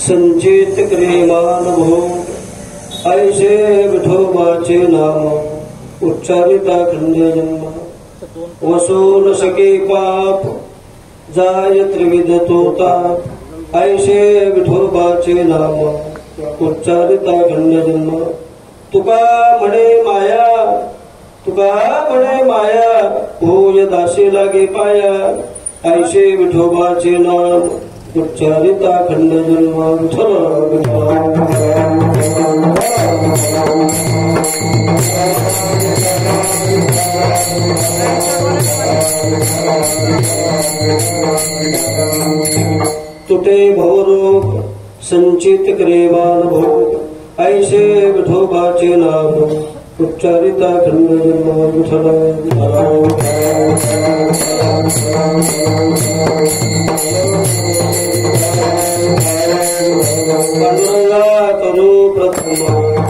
संचित प्रेमानुभव ऐसे विठोबाचे नाम उच्चारिता खंडे जन्म वसो न सके पाप जाय त्रिविध तोता ऐसे विठोबाचे नाम उच्चारिता खंडे जन्म तुका म्हणे माया होय दासी लागे पाया ऐसे विठोबाचे नाम उच्चारिता खंड जन्म तुटे भवरोग संचित करे मानभोग ऐसे विठोबाचे नाम उच्चारिता खंड जन्म करू प्रथम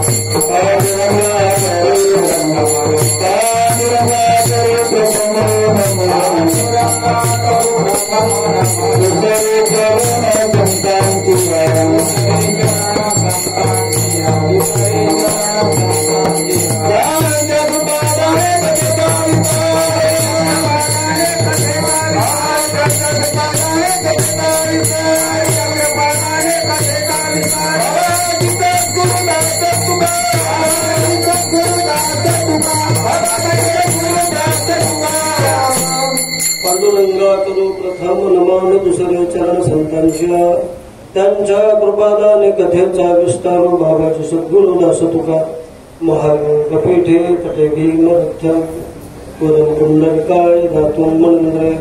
पांडुरंगा करू प्रथम नमान दुसरे चरण संतांच्या त्यांच्या कृपादाने कथेचा विस्तार बाबाचे सद्गुरु दास तुका महावीर कपीठे पटे भीमरथ्यम पुरम कुंडलिकाय धातुम मंद्रे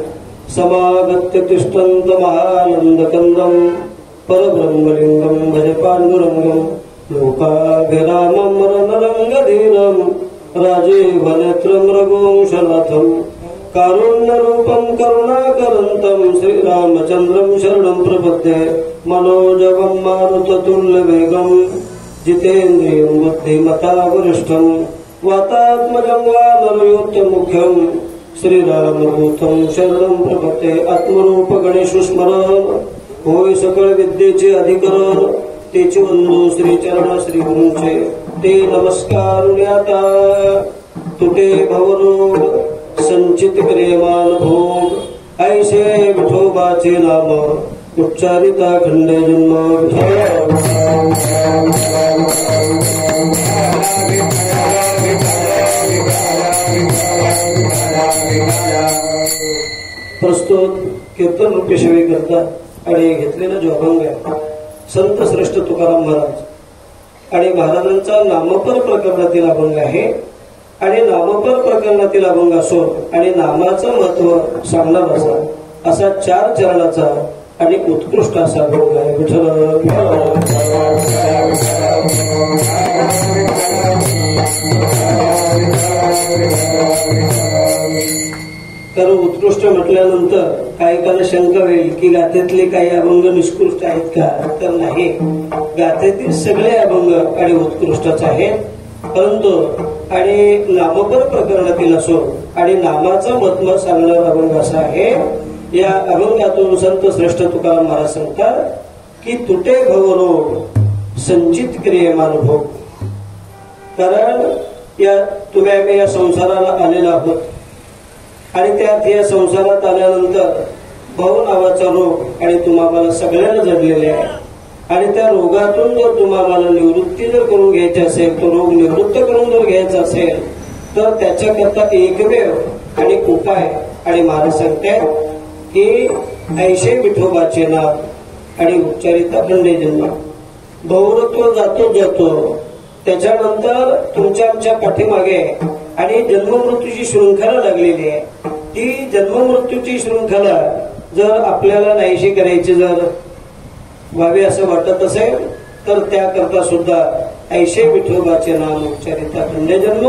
समागत्य तिष्ठन्त महानंद कंदम परब्रह्मलिंगम भजे पांडुरंगम लोकाभिरामम रणरंगधीरम राजीव नेत्रम रघुवंशनाथम कारुण्यरूपं करुणाकरन्तं श्रीरामचन्द्रं शरणं प्रपद्ये मनोजवं मारुततुल्यवेगं जितेन्द्रियं बुद्धिमता वरिष्ठं वातात्मजं वानरयोत्तमुख्यं श्रीरामदूतं शरणं प्रपद्ये आत्मरूप गणेशु स्मरण होय सकळ विद्येचे अधिकरण तेचे बंधू श्रीचरण श्रीगुरूंचे ते नमस्कार ज्ञाता तुटे भवरोग संचित प्रेमान भोग ऐसे विठोबाचे नाम उच्चारिता खंडे जन्म प्रस्तुत कीर्तन रूपी सेवे करता आणि घेतलेला जो अभंग आहे संत श्रेष्ठ तुकाराम महाराज आणि महाराजांचा नामपर प्रकरणातील अभंग आहे आणि नामपर प्रकरणातील अभंग असो आणि नामाचं महत्व सांगणार असा 4 चरणाचा आणि उत्कृष्ट असा अभंग आहे विठ्ठल तर उत्कृष्ट म्हटल्यानंतर काही काळ शंका होईल की गाथेतले काही अभंग निष्कृष्ट आहेत का तर नाही गाथेतील सगळे अभंग आणि उत्कृष्टच आहेत परंतु आणि नामपर प्रकरणातील असो आणि नामाचा महत्व सांगणारा अभंग असा आहे या अभंगातून संत श्रेष्ठ तुकाराम महाराज सांगतात की तुटे भवरोग संचित क्रियमान भोग. कारण तुम्ही आम्ही या संसाराला आलेलो आहोत आणि त्यात या संसारात आल्यानंतर भाऊ नावाचा रोग आणि तुम्हाला सगळ्यांना जडलेले आहे. आणि त्या रोगातून जर तुम्हाला निवृत्ती जर करून घ्यायची असेल, तो रोग निवृत्त करून जर घ्यायचा असेल, तर त्याच्याकरता एकमेव आणि उपाय आणि महाराज सांगतात की ऐशे विठोबाचे नाव आणि उच्चारिता खंडे जन्म. बहुरत्व जातो त्याच्यानंतर तुमच्या आमच्या पाठीमागे आणि जन्ममृत्यूची शृंखला लागलेली आहे. ती जन्ममृत्यूची शृंखला जर आपल्याला नाहीशी करायची जर व्हावी असं वाटत असेल, तर त्याकरता सुद्धा ऐशे विठोबाचे नाम उच्चारिता खंडे जन्म.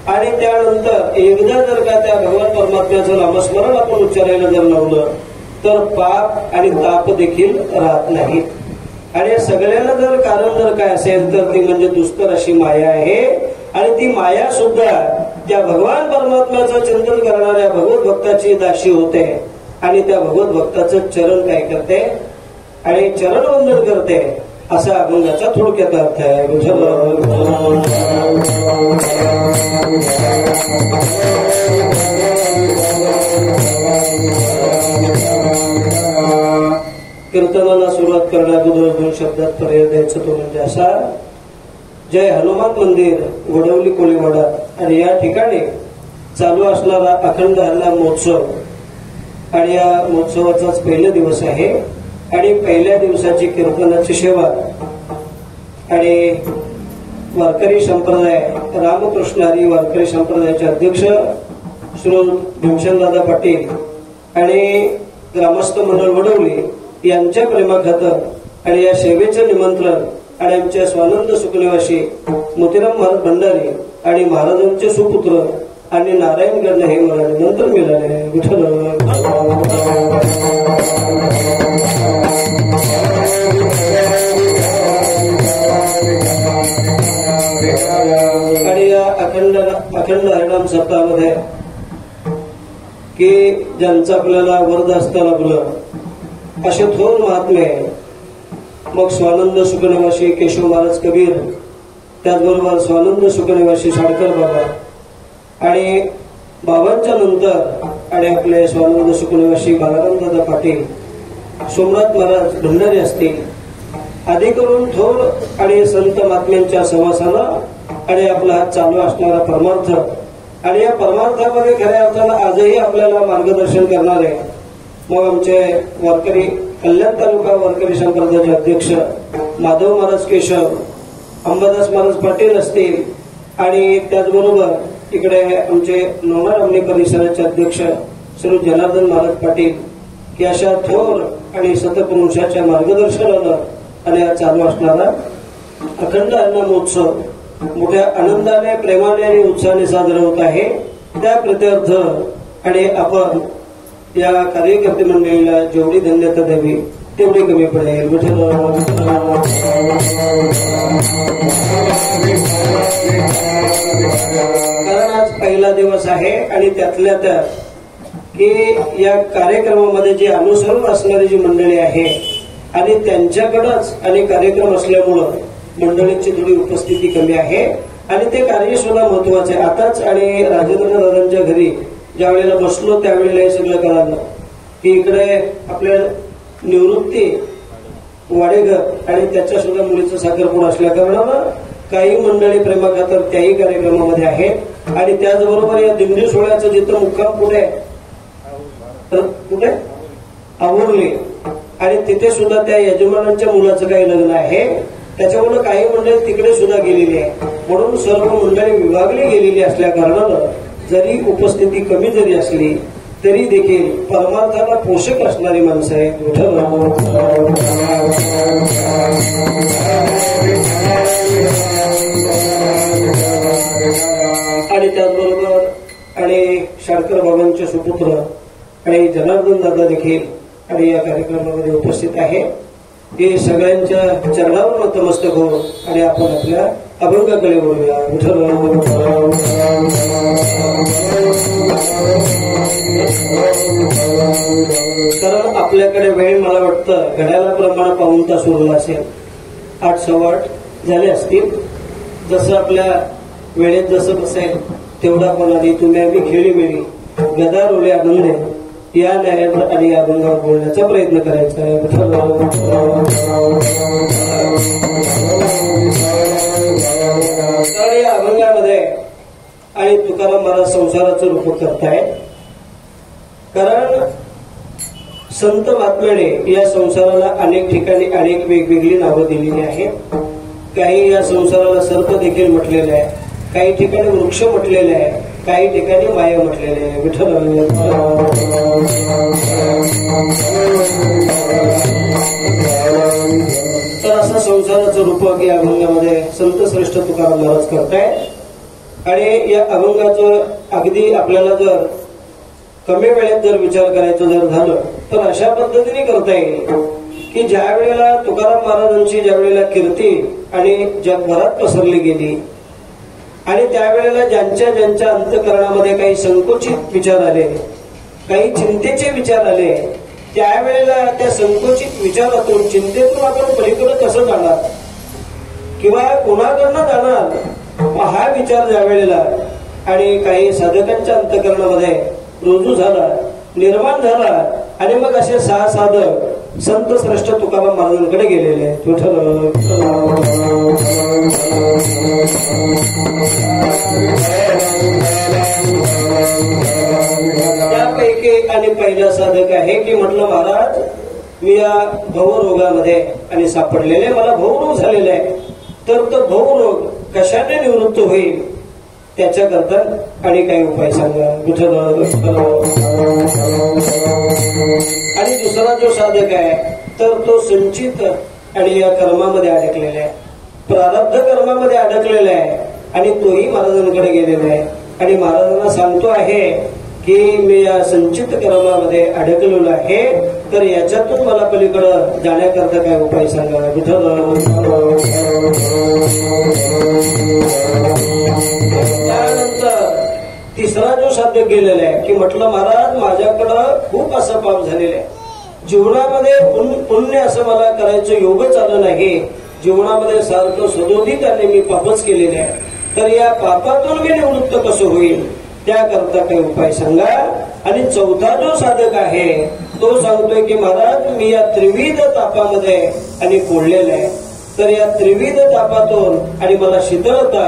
आणि त्यानंतर एकदा जर का त्या भगवान परमात्म्याचं नामस्मरण आपण उच्चारायला जर लावलं, तर पाप आणि ताप देखील राहत नाही. आणि सगळ्यांना जर कारण जर काय असेल, तर ती म्हणजे दुष्कर अशी माया आहे. आणि ती माया सुद्धा त्या भगवान परमात्म्याचं चिंतन करणाऱ्या भगवत भक्ताची दाशी होते. आणि त्या भगवत भक्ताचं चरण काय करते आणि चरण वंदन करते, असा अभंगाचा थोडक्यात अर्थ आहे. कीर्तनाला सुरुवात करण्याअगोदर 2 शब्दात पर्याय द्यायचं तो म्हणजे असा: जय हनुमान मंदिर वडवली कोळीवाडा. आणि या ठिकाणी चालू असणारा अखंड हरनाम महोत्सव आणि या महोत्सवाचाच पहिला दिवस आहे. आणि पहिल्या दिवसाची कीर्तनाची सेवा आणि वारकरी संप्रदाय रामकृष्ण हरी वारकरी संप्रदायाचे अध्यक्ष श्री भीमसेनदादा पाटील आणि ग्रामस्थ मंडळ वडवली यांच्या प्रेमाखातर आणि या सेवेचे निमंत्रण आणि आमच्या स्वानंद सुखनिवासी मोतीराम महाराज भंडारी आणि महाराजांचे सुपुत्र आणि नारायण गण हे मला निमंत्रण मिळाले. विठ्ठल. आणि या अखंड हरिनाम सप्ताहामध्ये की ज्यांचं आपल्याला वरदहस्त लाभलं असे थोर महात्मे, मग स्वानंद सुखनिवासी केशव महाराज कबीर, त्याचबरोबर स्वानंद सुखनिवासी साडकर बाबा आणि बाबांच्या नंतर आणि आपले स्वानंद सुखनिवासी बालारामदादा पाटील, सोमनाथ महाराज भंडारी असतील, आदी करून थोर आणि संत महात्म्यांच्या सहवासानं आणि आपला हात चालू असणारा परमार्थ. आणि या परमार्थामध्ये खऱ्या अर्थानं आजही आपल्याला मार्गदर्शन करणारे मग आमचे वारकरी कल्याण तालुका वारकरी संप्रदायाचे अध्यक्ष माधव महाराज केशव, अंबादास महाराज पाटील असतील आणि त्याचबरोबर इकडे आमचे लोणार अमनी परिसराचे अध्यक्ष श्री जनार्दन महाराज पाटील, की अशा थोर आणि सतपुरुषाच्या मार्गदर्शनानं आणि हा चालू असणारा अखंड हरिनाम महोत्सव मोठ्या आनंदाने, प्रेमाने आणि उत्साहाने साजरा होत आहे. त्या प्रत्यर्थ आणि आपण या कार्यकर्ते मंडळीला जेवढी धन्यता द्यावी तेवढी कमी पडेल. कारण आज पहिला दिवस आहे आणि त्यातल्या त्यात की या कार्यक्रमामध्ये जे अनुसरून असणारी जी मंडळी आहे आणि त्यांच्याकडेच आणि कार्यक्रम असल्यामुळं मंडळींची थोडी उपस्थिती कमी आहे आणि ते कार्य सुद्धा महत्वाचे आहे. आताच आणि राजेंद्र दादांच्या घरी ज्या वेळेला बसलो त्यावेळेला हे सगळं कळालं की इकडे आपल्या निवृत्ती वाडेघर आणि त्याच्या सुद्धा मुलीचं साखरपुडा असल्या कारणानं काही मंडळी प्रेमाखातर त्याही कार्यक्रमामध्ये आहेत. आणि त्याचबरोबर या दिंडी सोहळ्याचं जिथं मुक्काम कुठे आवरले आणि तिथे सुद्धा त्या यजमानांच्या मुलाचं काही लग्न आहे, त्याच्यामुळे काही मंडळी तिकडे सुद्धा गेलेली आहे. म्हणून सर्व मंडळी विभागली गेलेली असल्या कारणानं जरी उपस्थिती कमी जरी असली तरी देखील परमार्थाला पोषक असणारी माणसं आहेत. आणि त्याचबरोबर आणि शाडकर बाबांचे सुपुत्र आणि जनार्दन दादा देखील आणि या कार्यक्रमामध्ये उपस्थित आहे. हे सगळ्यांच्या चरणावर नतमस्तक हो आणि आपण आपल्या अभंगाकडे बोलूया. कारण आपल्याकडे वेळ मला वाटतं घड्याळाप्रमाणे पाऊण तास उरला असेल 8 सव्वा 8 झाले असतील. जसं आपल्या वेळेत जसं बसेल तेवढा कोणाली तुम्ही आम्ही खेळी मिळी गदा रोले आनंदे या न्यायात आणि या अभंगावर बोलण्याचा प्रयत्न करायचा आहे. तर या अभंगामध्ये आणि तुकाराम महाराज संसाराचं रूप करतायत. कारण संत महात्म्याने या संसाराला अनेक ठिकाणी अनेक वेगवेगळी नावं दिलेली आहेत. काही या संसाराला सर्प देखील म्हटलेलं आहे, काही ठिकाणी वृक्ष म्हटलेले आहे, काही ठिकाणी माया म्हटलेले आहे. विठ्ठल तर असं संसाराचं रूप या अभंगामध्ये संत श्रेष्ठ तुकाराम महाराज करतायत. आणि या अभंगाचं अगदी आपल्याला जर कमी वेळेत जर विचार करायचं जर झालं तर अशा पद्धतीने करता येईल की ज्या वेळेला तुकाराम महाराजांची ज्या वेळेला कीर्ती आणि जगभरात पसरली गेली आणि त्यावेळेला ज्यांच्या ज्यांच्या अंतःकरणामध्ये काही संकुचित विचार आले, काही चिंतेचे विचार आले, त्यावेळेला त्या संकुचित विचारातून चिंतेतून आपण पलीकडे कसं जाणार किंवा कोणाकडनं जाणार हा विचार ज्या वेळेला आणि काही साधकांच्या अंतःकरणामध्ये रुजू झाला, निर्माण झाला आणि मग असे 6 साधक संत श्रेष्ठ तुकाराम महाराजांकडे गेलेले आहेत. त्यापैकी आणि पहिला साधक आहे की म्हटलं महाराज मी या भवरोगामध्ये आणि सापडलेले, मला भवरोग झालेला आहे. तर तो भवरोग कशाने निवृत्त होईल त्याच्याकरता आणि काही उपाय सांगा. आणि दुसरा जो साधक आहे तर तो संचित आणि या कर्मामध्ये अडकलेला आहे, प्रारब्ध कर्मामध्ये अडकलेला आहे आणि तोही महाराजांकडे गेलेला आहे आणि महाराजांना सांगतो आहे की मी या संचित कर्मामध्ये अडकलेलो आहे, तर याच्यातून मला पलीकडं जाण्याकरता काय उपाय सांगा. त्यानंतर तिसरा जो साधक गेलेला आहे की म्हटलं महाराज माझ्याकडं खूप असं पाप झालेलं आहे, जीवनामध्ये पुण्य असं मला करायचं योगच आलं नाही, जीवनामध्ये सारखं सदोदित आणि मी पापच केलेले आहे, तर या पापातून मी निवृत्त कसं होईल त्याकरता काही उपाय सांगा. आणि चौथा जो साधक आहे तो सांगतोय की महाराज मी या त्रिविध तापामध्ये आणि पोळलेला आहे, तर या त्रिविध तापातून आणि मला शीतलता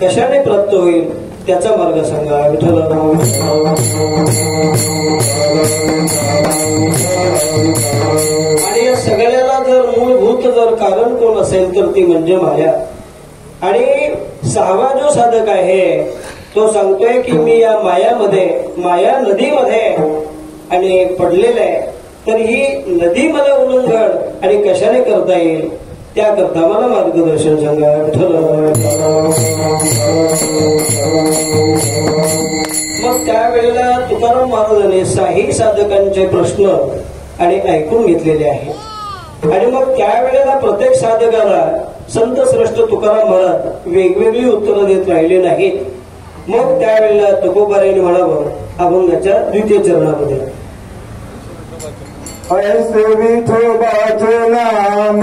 कशाने प्राप्त होईल त्याचा मार्ग सांगा. आणि या सगळ्याला जर मूलभूत जर कारण कोण असेल तर ती म्हणजे माया. आणि 6वा जो साधक आहे तो सांगतोय की मी या मायामध्ये, माया नदीमध्ये आणि पडलेला आहे, तर ही नदी मला उल्लंघन आणि कशाने करता येईल त्याकरता मला मार्गदर्शन सांगा. मग त्यावेळेला तुकाराम महाराजांनी 6 साधकांचे प्रश्न आणि ऐकून घेतलेले आहेत आणि मग त्यावेळेला प्रत्येक साधकाला संत श्रेष्ठ तुकाराम महाराज वेगवेगळी उत्तरं देत राहिले नाहीत. मग त्यावेळेला तुकोबारायांनी म्हणावं अभंगाच्या 2य चरणामध्ये ऐसे विठोबाचे नाम,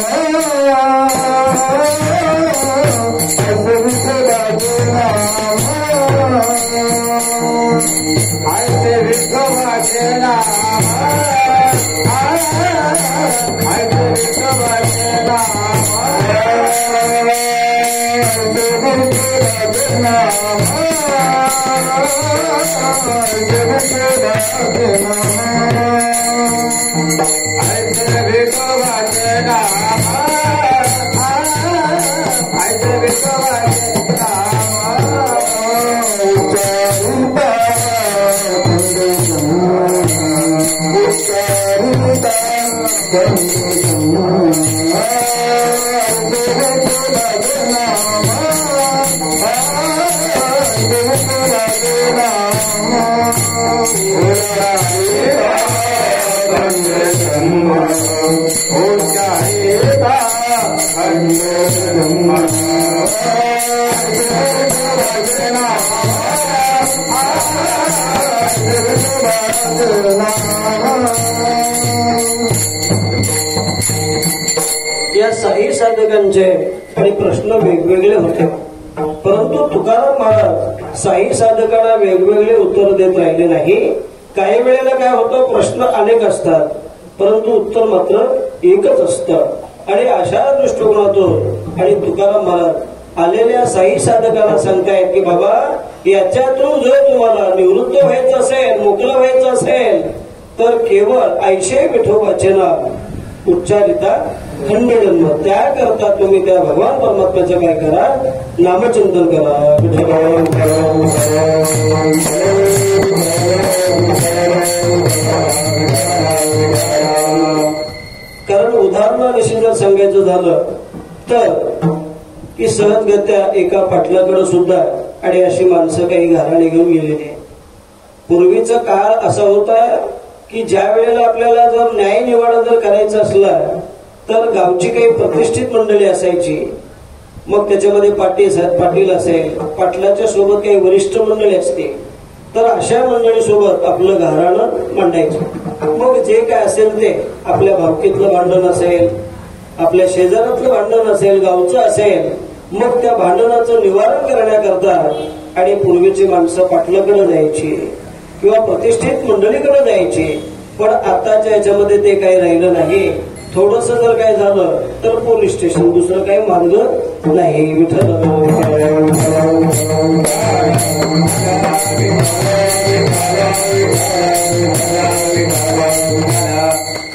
ऐसे विठोबाचे नाम, ऐसे विठोबाचे नाम, ऐसे विठोबाचे नाम, या या साई साधकांचे आणि प्रश्न वेगवेगळे होते. परंतु तुकाराम महाराज साई साधकांना वेगवेगळे उत्तर देत राहिले नाही. काही वेळेला काय होतं, प्रश्न अनेक असतात परंतु उत्तर मात्र एकच असतं. आणि अशा दृष्टिकोनातून आणि तुकाराम महाराज आलेल्या साई साधकांना सांगतायत की बाबा, याच्यातून जर तुम्हाला निवृत्त व्हायचं असेल, मोकळं व्हायचं असेल तर केवळ ऐशे विठोबाचे नाम उच्चारिता खंड जन्म, त्याकरता तुम्ही त्या भगवान परमात्म्याचं काय करा, नामचिंतन करा. कारण उदाहरणाविषयी जर सांगायचं झालं तर की सहजगत्या एका पाटलाकडे सुद्धा आणि अशी माणसं काही घराने घेऊन गेलेली. पूर्वीचा काळ असा होता की ज्या वेळेला आपल्याला जर न्याय निवाडा जर करायचा असला तर गावची काही प्रतिष्ठित मंडळी असायची. मग त्याच्यामध्ये पाटील असेल, पाटलाच्या सोबत काही वरिष्ठ मंडळी असते, तर अशा मंडळी सोबत आपलं घराणं मांडायचं. मग जे काय असेल ते आपल्या भावकीतलं भांडण असेल, आपल्या शेजारातलं भांडण असेल, गावचं असेल, मग त्या भांडणाचं निवारण करण्याकरता आणि पूर्वीची माणसं पाटलाकडे जायची किंवा प्रतिष्ठित मंडळीकडे जायची. पण आताच्या याच्यामध्ये ते काही राहिलं नाही. थोडस जर काय झालं तर पोलीस स्टेशन, दुसरं काही मार्ग नाही. विठ्ठल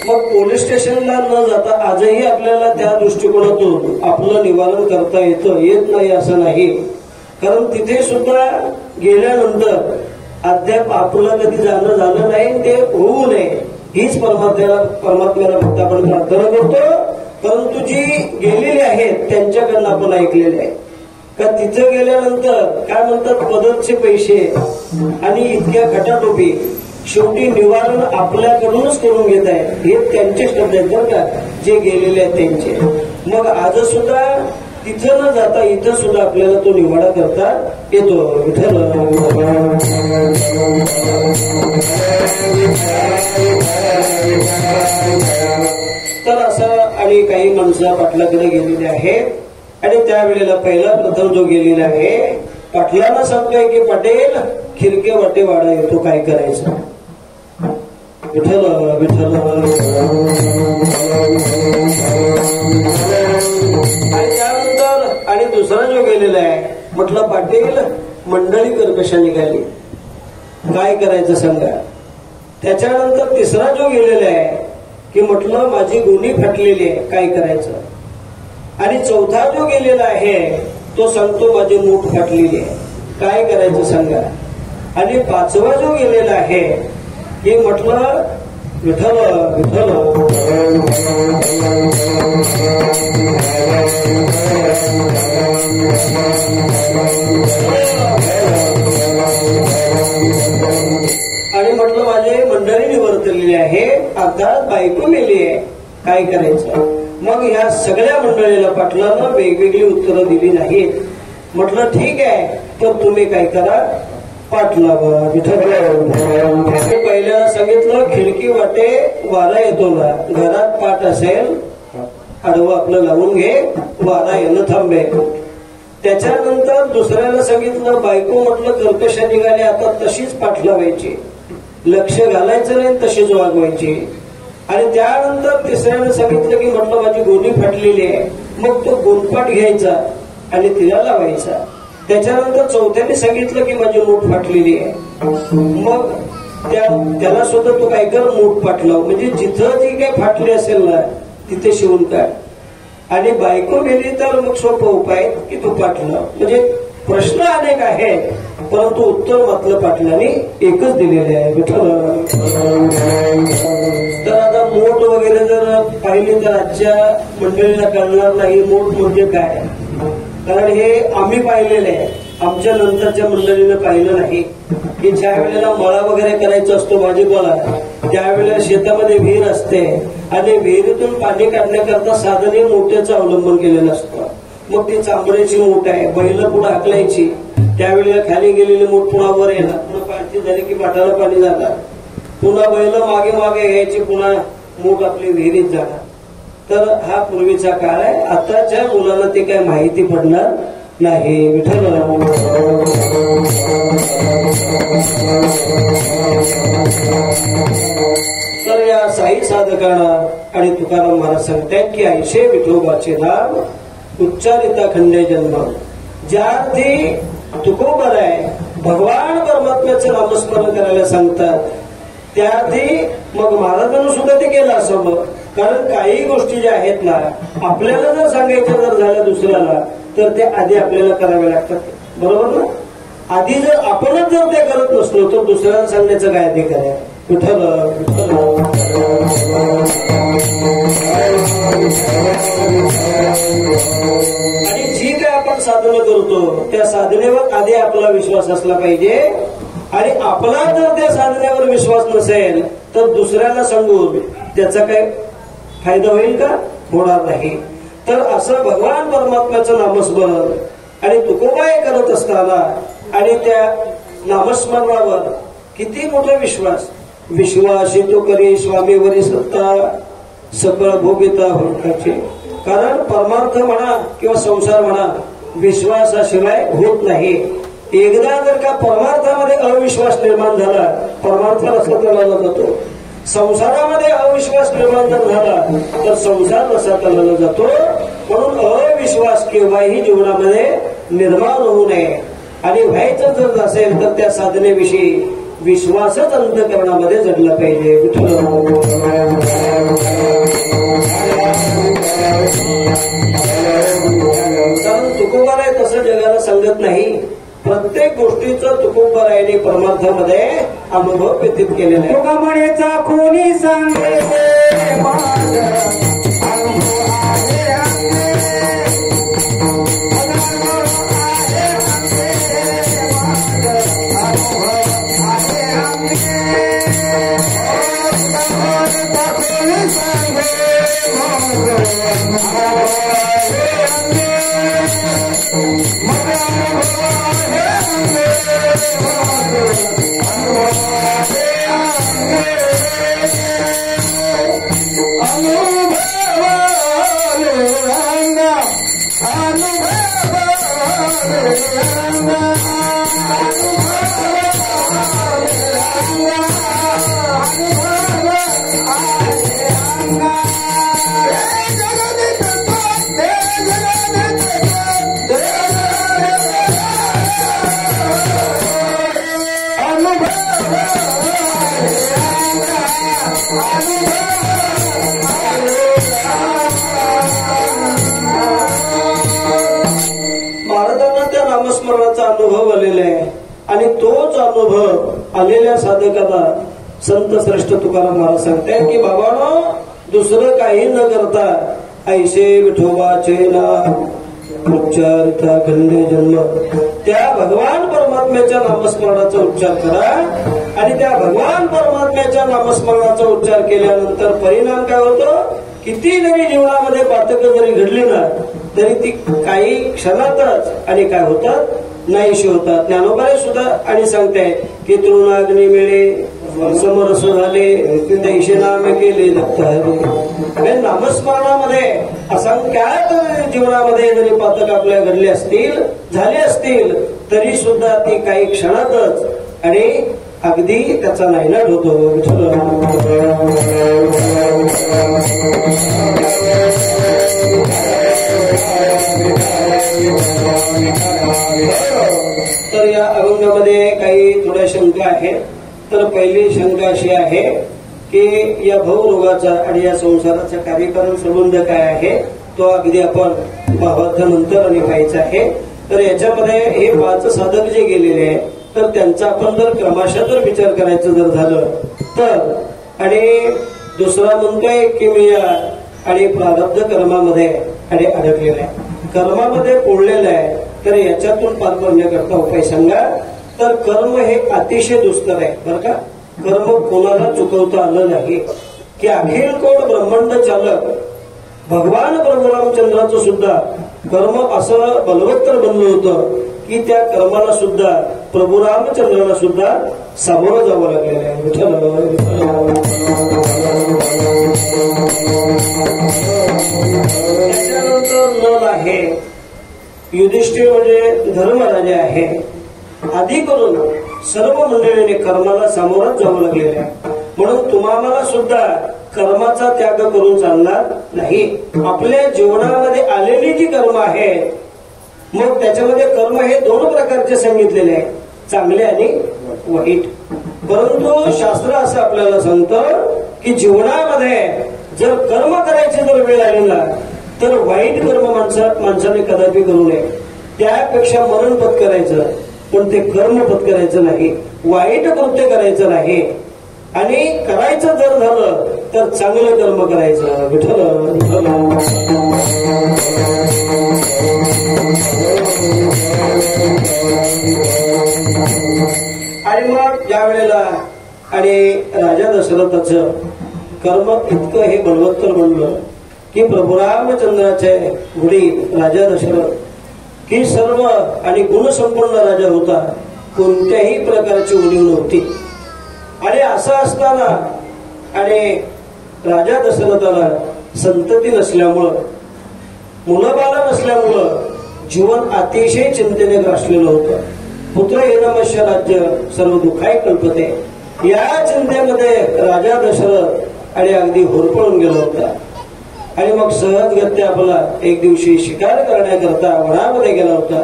मग पोलीस स्टेशनला न जाता आजही आपल्याला त्या दृष्टिकोनातून आपलं निवारण करता येत नाही असं नाही. कारण तिथे सुद्धा गेल्यानंतर अद्याप आपलं कधी जाणं झालं नाही, ते होऊ नये हीच परमात्म्याला फक्त आपण प्रार्थना करतो. परंतु जी गेलेली आहेत त्यांच्याकडनं आपण ऐकलेले आहे का तिथं गेल्यानंतर काय म्हणतात, पदरचे पैसे आणि इतक्या खटाटोपी, शेवटी निवारण आपल्याकडूनच करून घेत आहेत. हे त्यांचे शब्द आहेत बरं का, जे गेलेले आहेत त्यांचे. मग आज सुद्धा तिथं न जाता इथं सुद्धा आपल्याला तो निवाडा करता येतो. विठ्ठल तर असं आणि काही माणसं पाटलाकडे गेलेली आहेत आणि त्यावेळेला पहिला प्रथम जो गेलेला आहे पाटलांना सांगतोय की पाटील, खिरके वाटे वाडा येतो, काय करायचं. विठ्ठल विठ्ठल. आणि त्यानंतर आणि दुसरा जो गेलेला आहे म्हटलं, पाटील मंडळी कर्कशा निघाली, काय करायचं सांगा. त्याच्यानंतर तिसरा जो गेलेला आहे की म्हटलं माझी गुन्ही फाटलेली आहे, काय करायचं. आणि चौथा जो गेलेला आहे तो सांगतो माझी मूठ फाटलेली आहे, काय करायचं सांगा. आणि पाचवा जो गेलेला आहे की म्हटलं विठ्ठल विठ्ठल. आणि म्हटलं माझे मंडळी निवर्तलेली आहे, अर्थात बायको मेली आहे, काय करायचं. मग या सगळ्या मंडळीला पाटलांना वेगवेगळी उत्तरं दिली नाहीत. म्हटलं ठीक आहे, तर तुम्ही काय करा, पाठ लावा. पहिल्याला सांगितलं खिडकी वाटे वारा येतो ना, घरात पाठ असेल आडवं आपलं लावून घे, वारा येणं थांबे. त्याच्यानंतर दुसऱ्याला सांगितलं बायको म्हटलं कर्कशा निघाली, आता तशीच पाठ लावायची, लक्ष घालायचं नाही, तशीच वागवायची. आणि त्यानंतर तिसऱ्याने सांगितलं की म्हटलं माझी गोणी फाटलेली आहे, मग तो गोणपाट घ्यायचा आणि तिला लावायचा. त्याच्यानंतर चौथ्याने सांगितलं की माझी मूठ फाटलेली आहे, मग त्याला सुद्धा तो काय कर, मूठ फाटलाव, म्हणजे जिथं जी काही फाटली असेल ना तिथे शिवून काढ. आणि बायको गेली तर मग सोपं उपाय की तू पाठलाव. म्हणजे प्रश्न अनेक आहेत परंतु उत्तर मात्र पाटलांनी एकच दिलेले आहे. तर आता मूठ वगैरे जर पाहिली तर आजच्या मंडळीला कळणार नाही मूठ म्हणजे काय. कारण हे आम्ही पाहिलेलं आहे, आमच्या नंतरच्या मंडळीने पाहिलं नाही की ज्या वेळेला मळा वगैरे करायचा असतो भाजीपाला, त्यावेळेला शेतामध्ये विहीर असते आणि विहिरीतून पाणी काढण्याकरता साधने मोठ्याचं अवलंबन केलेलं असतं. मग ती चांबड्याची मूठ आहे, बैल पुढे हाकलायची, त्यावेळेला खाली गेलेली मूठ पुन्हा वर येणार, पुन्हा पाणी झाली की पाटाला पाणी जाणार, पुन्हा बैल मागे मागे घ्यायची, पुन्हा मूठ आपली विहिरीत जाणार. तर हा पूर्वीचा काळ आहे. आताच्या मुलांना ते काय माहिती पडणार नाही. विठ्ठल तर या साई साधकांना आणि तुकाराम महाराज सांगतात की ऐशे विठोबाचे नाम उच्चारिता खंडे जन्म. ज्या अर्थी तुकोबर आहे भगवान परमात्म्याचं नामस्मरण करायला सांगतात त्या अर्थी मग महाराजांनी सुद्धा ते केलं असावं. कारण काही गोष्टी ज्या आहेत ना आपल्याला जर सांगायच्या जर झाल्या दुसऱ्याला तर ते आधी आपल्याला कराव्या लागतात. बरोबर ना. आधी जर आपणच जर ते करत नसलो तर दुसऱ्याला सांगण्याचं काय अधिकार आहे. विठ्ठल आणि जी काय आपण साधनं करतो त्या साधनेवर आधी आपला विश्वास असला पाहिजे. आणि आपला जर त्या साधनेवर विश्वास नसेल तर दुसऱ्याला सांगून त्याचा काय फायदा होईल का. होणार नाही. तर असं भगवान परमात्म्याचं नामस्मरण आणि तुकोबाई करत असताना आणि त्या नामस्मरणावर किती मोठा विश्वास. विश्वासी तो करी स्वामीवरी सत्ता सकळ भोगिता होण्याचे. कारण परमार्थ म्हणा किंवा संसार म्हणा विश्वासाशिवाय होत नाही. एकदा जर का परमार्थामध्ये अविश्वास निर्माण झाला परमार्थ रस्ता चालवला जातो. संसारामध्ये अविश्वास निर्माण जर झाला तर संसार रस्ता चालवला जातो. म्हणून अविश्वास केव्हाही जीवनामध्ये निर्माण होऊ नये. आणि व्हायचं जर असेल तर त्या साधनेविषयी विश्वासच अंतःकरणामध्ये जगला पाहिजे. कारण तुकोबाराय तसं जगाला सांगत नाही. प्रत्येक गोष्टीचं तुकोबारायने परमार्थामध्ये अनुभव व्यतीत केलेला आहे. तुकामणीचा कोणी सांगे नामस्मरणाचा अनुभव आलेला आहे. आणि तोच अनुभव आलेल्या साधकांना संत श्रेष्ठ तुकाराम महाराज सांगतात की बाबांनो दुसरं काही न करता ऐशे विठोबाचे नाम उच्चारिता खंडे जन्म. त्या भगवान परमात्म्याच्या नामस्मरणाचा उच्चार करा. आणि त्या भगवान परमात्म्याच्या नामस्मरणाचा उच्चार केल्यानंतर परिणाम काय होतो. किती जरी जीवनामध्ये पातकं जरी घडली ना तरी ती काही क्षणातच आणि काय होतात नाहीशी होतात. ज्ञानोबाई सुद्धा आणि सांगतायत की तृणाग्नी मिळे समरस झाले दैशे नाम केले जगता. नामस्मरणामध्ये असंख्यात जीवनामध्ये जरी पातक आपल्या घडले असतील झाले असतील तरी सुद्धा ती काही क्षणातच आणि अगदी त्याचा नायनाट होतो. तर या अभंगामध्ये काही थोड्या शंका आहेत. तर पहिली शंका अशी आहे की या भवरोगाचा आणि या संसाराचा कार्यकारण संबंध काय आहे तो अगदी आपण भावार्थानंतर आणि पाहायचा आहे. तर याच्यामध्ये हे 5 साधक जे गेलेले आहेत तर त्यांचा आपण जर क्रमाशः जर विचार करायचा जर झालं तर आणि दुसरा म्हणतोय की मी आणि प्रारब्ध कर्मामध्ये आणि अडकलेला आहे कर्मामध्ये पोळलेला आहे. तर याच्यातून पार पडण्याकरता उपाय सांगा. तर कर्म हे अतिशय दुस्तर आहे बरं का. कर्म कोणाला चुकवता आलं नाही की अखिल कोट ब्रह्मांड चालक भगवान प्रभू रामचंद्राचं सुद्धा कर्म असं बलवत्तर बनलं होतं की त्या कर्माला सुद्धा प्रभू रामचंद्राला सुद्धा सामोरं जावं लागलेलं आहे. त्याच्यानंतर नल आहे, युधिष्ठिर म्हणजे धर्मराजा आहे. आधी करून सर्व मंडळीने कर्माला सामोरंच जावं लागलेलं आहे. म्हणून तुम्हाला सुद्धा कर्माचा त्याग करून चालणार नाही. आपल्या जीवनामध्ये आलेली जी कर्म आहे, मग त्याच्यामध्ये कर्म हे दोन प्रकारचे सांगितलेले आहे, चांगले आणि वाईट. परंतु शास्त्र असं आपल्याला सांगतं की जीवनामध्ये जर कर्म करायची जर वेळ आली ना, तर वाईट कर्म माणसाने कदापि करू नये. त्यापेक्षा मरण पत्करायचं, पण ते कर्म पत्करायचं नाही, वाईट कृत्य करायचं नाही. आणि करायचं जर झालं तर चांगलं कर्म करायचं. विठ्ठल आणि मग ज्या वेळेला आणि राजा दशरथाचं कर्म इतकं हे बलवत्तर बनलं की प्रभू रामचंद्राचे वडील राजा दशरथ की सर्व आणि गुणसंपन्न राजा होता, कोणत्याही प्रकारची उणीव नव्हती. आणि असं असताना आणि राजा दशरथाला संतती नसल्यामुळं, मुलबाला नसल्यामुळं जीवन अतिशय चिंतेने ग्रासलेलं होतं. पुत्र येनमस्य राज्य सर्व दुःखाय कल्पते, या चिंतेमध्ये राजा दशरथ आणि अगदी होरपळून गेला होता. आणि मग सहजगत्या आपला एक दिवशी शिकार करण्याकरता वनामध्ये गेला होता.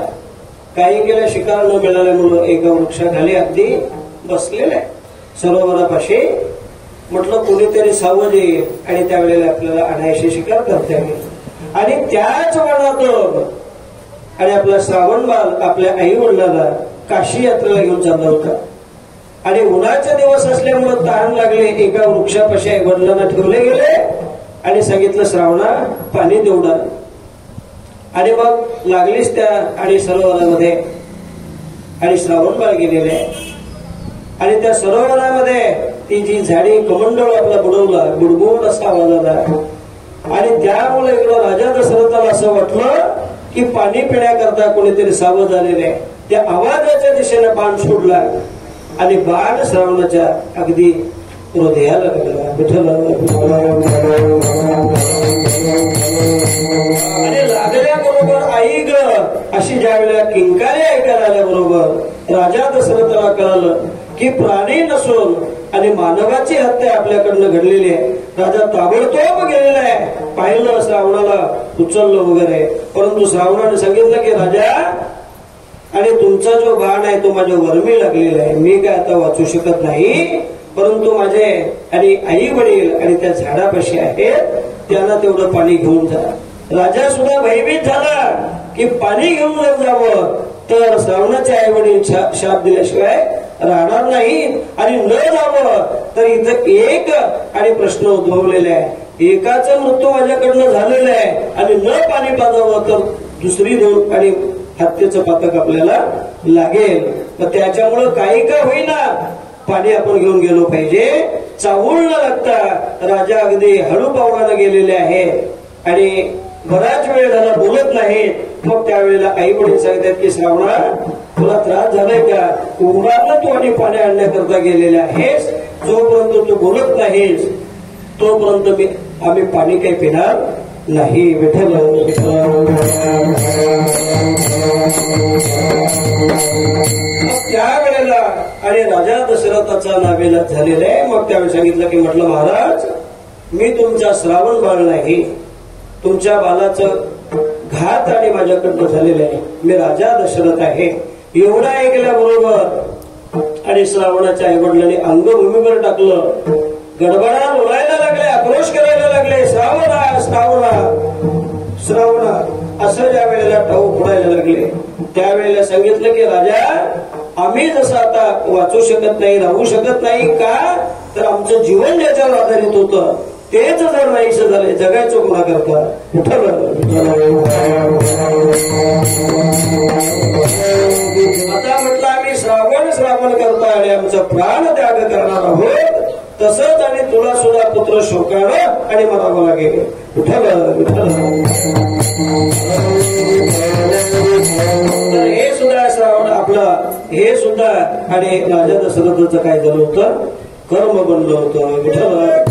काही केल्या शिकार न मिळाल्यामुळं एका वृक्षाखाली अगदी बसलेला आहे सरोवरापाशी. म्हटलं कोणीतरी सावध येईल आणि त्यावेळेला आपल्याला अनायशी शिकार करता येईल. आणि त्याच वनात आणि आपला श्रावण बाल आपल्या आई वडिलांना काशी यात्रेला घेऊन चालला होता. आणि उन्हाचे दिवस असल्यामुळे तहान लागले. एका वृक्षापाशी आई वडिलांना ठेवले गेले आणि सांगितलं श्रावणा पाणी देऊडा. आणि मग लागलीच त्या आणि सरोवरामध्ये आणि श्रावण बाळ गेलेले आणि त्या सरोवरामध्ये ती जी झाडी कमंडळ आपला बुडवला, बुडबुड असा आवाज आला. आणि त्यामुळे इकडं राजा दशरथाला असं वाटलं की पाणी पिण्याकरता कोणीतरी सावध झालेले. त्या आवाजाच्या दिशेने बाण सोडला आणि बाण श्रावणाच्या अगदी हृदयाला लागला. आणि लागल्याबरोबर आई ग अशी ज्या वेळेला किंकारी ऐकायला आल्याबरोबर राजा दशरथाला कळालं की प्राणी नसून आणि मानवाची हत्या आपल्याकडनं घडलेली आहे. राजा ताबडतोब गेलेला आहे, पाहिलं श्रावणाला, उचललं वगैरे. परंतु श्रावणाने सांगितलं की राजा, आणि तुमचा जो बाण आहे तो माझ्या वर्मी लागलेला आहे, मी काय आता वाचू शकत नाही. परंतु माझे आणि आई वडील आणि त्या झाडापाशी आहेत, त्यांना तेवढं पाणी घेऊन जा. राजा सुद्धा भयभीत झाला की पाणी घेऊन जावं तर श्रावणाचे आई वडील शाप दिल्याशिवाय राहणार नाही. आणि न जावं तर इथं एक आणि प्रश्न उद्भवलेला आहे, एकाचा मृत्यू माझ्याकडनं झालेला आहे आणि न पाणी पाजावं तर दुसरी दोन आणि हत्येचं पातक आपल्याला लागेल. तर त्याच्यामुळं काही का होईना पाणी आपण घेऊन गेलो पाहिजे. चाहूल न लागता राजा अगदी हळू पावलानं गेलेले आहे आणि बराच वेळ झाला बोलत नाहीत. मग त्यावेळेला आई वडील सांगतात की श्रावणा, तुला त्रास झालाय का? उंबराला तू आणि पाणी आणण्याकरता गेलेला आहेस, जोपर्यंत तू बोलत नाहीस तोपर्यंत आम्ही पाणी काही पिणार नाही. विठ्ठल त्यावेळेला आणि राजा दशरथाचा नावेलाच झालेला आहे. मग त्यावेळी सांगितलं की म्हटलं महाराज, मी तुमचा श्रावण बाळ नाही, तुमच्या बालाचं घात आणि माझ्याकडनं झालेलं आहे, मी राजा दशरथ आहे. एवढा ऐकल्याबरोबर आणि श्रावणाच्या आईवडिलांनी अंगभूमीवर टाकलं, गडबडा बोलायला लागले, आक्रोश करायला लागले, श्रावणा श्रावणा श्रावणा असं ज्या वेळेला टाऊ फोडायला लागले. त्यावेळेला सांगितलं की राजा, आम्ही जसं आता वाचू शकत नाही, राहू शकत नाही का, तर आमचं जीवन ज्याच्यावर आधारित होतं तेच जर नाहीसं झालंय, जगायचं कोणा करता. आता म्हटलं आम्ही श्रावण करता आणि आमचा प्राण त्याग करणार आहोत, तसंच आणि तुला सुद्धा पुत्र शोकावं आणि मरावं लागेल. विठ्ठल विठ्ठल. तर हे सुद्धा श्रावण आपलं हे सुद्धा आणि राजा दशरथाचं काय झालं होतं, कर्म बनलं होतं. विठ्ठल.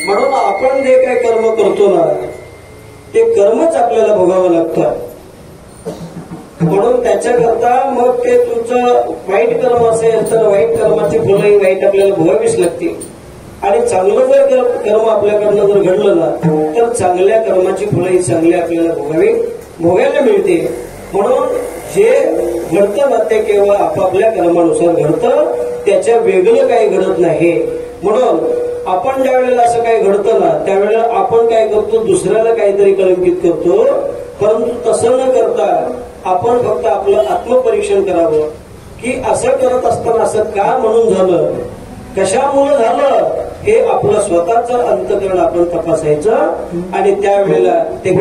म्हणून आपण जे काही कर्म करतो ना ते कर्मच आपल्याला भोगावं लागतं. म्हणून त्याच्याकरता मग ते तुमचं वाईट कर्म असेल तर वाईट कर्माची फळंही वाईट आपल्याला भोगावीच लागतील. आणि चांगलं जर कर्म आपल्याकडनं जर घडलं ना तर चांगल्या कर्माची फळंही चांगली आपल्याला भोगायला मिळते. म्हणून जे घडतं ना ते केवळ आपापल्या कर्मानुसार घडतं, त्याच्या वेगळं काही घडत नाही. म्हणून आपण ज्या वेळेला असं काही घडतं ना त्यावेळेला आपण काय करतो, दुसऱ्याला काहीतरी कलंकित करतो. परंतु तसं न करता आपण फक्त आपलं आत्मपरीक्षण करावं की असं करत असताना असं का म्हणून झालं, कशामुळे झालं, हे आपलं स्वतःचं अंतःकरण आपण तपासायचं. आणि त्यावेळेला ते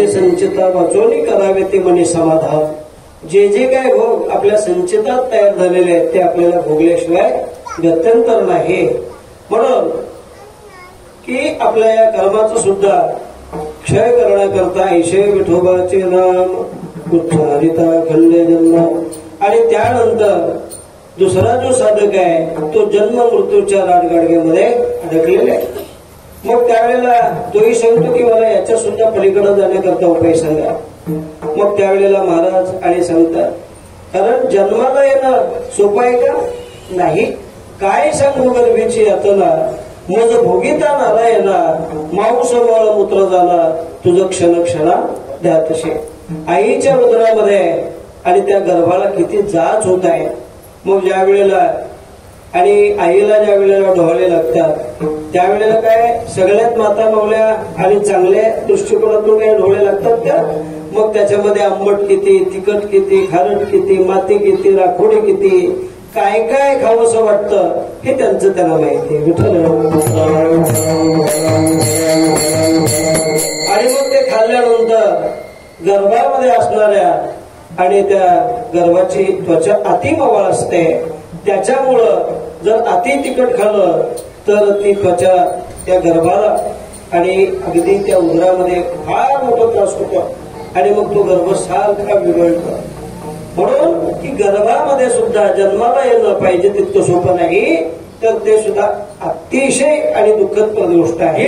संचिता वाचोनी करावे ते मनी समाधान. जे जे काय भोग आपल्या संचितात तयार झालेले आहेत ते आपल्याला भोगल्याशिवाय गत्यंतर नाही. म्हणून की आपल्या या कर्माचं सुद्धा क्षय करण्याकरता ऐशे विठोबाचे नाम उच्चारिता खंडे जन्म. आणि त्यानंतर दुसरा जो साधक आहे तो जन्म मृत्यूच्या राजगाडग्यामध्ये अडकलेला आहे. मग त्यावेळेला तोही सांगतो की मला याच्या सुद्धा पलीकडे जाण्याकरता उपाय सांगा. मग त्यावेळेला महाराज आणि सांगतात, कारण जन्माला येणं सोपं आहे का, नाही. काय सांगू गर्भीची यातना मज भोगिता नारायणा मांस मळ मूत्र झाला तुझं क्षण क्षणा द्या तसे. आईच्या उदरामध्ये आणि त्या गर्भाला किती जाच होत आहे. मग ज्या वेळेला आणि आईला ज्या वेळेला डोहाळे लागतात त्यावेळेला काय सगळ्यात माता मावल्या आणि चांगल्या दृष्टिकोनातून काही डोळे लागतात का. मग त्याच्यामध्ये आंबट किती, तिखट किती, खारट किती, माती किती, राखोडी किती, काय काय खावंसं वाटतं हे त्यांचं त्यांना माहिती आहे. आणि मग ते खाल्ल्यानंतर गर्भामध्ये असणाऱ्या आणि त्या गर्भाची त्वचा अति मवाळ असते. त्याच्यामुळं जर अति तिखट खाल्लं तर ती त्वचा त्या गर्भाला आणि अगदी त्या उदरामध्ये फार मोठा त्रास होतो आणि मग तो गर्भ सारखा बिघडतो. म्हणून की गर्भामध्ये सुद्धा जन्माला येणं पाहिजे तितकं सोपं नाही, तर ते सुद्धा अतिशय आणि दुःखद गोष्ट आहे.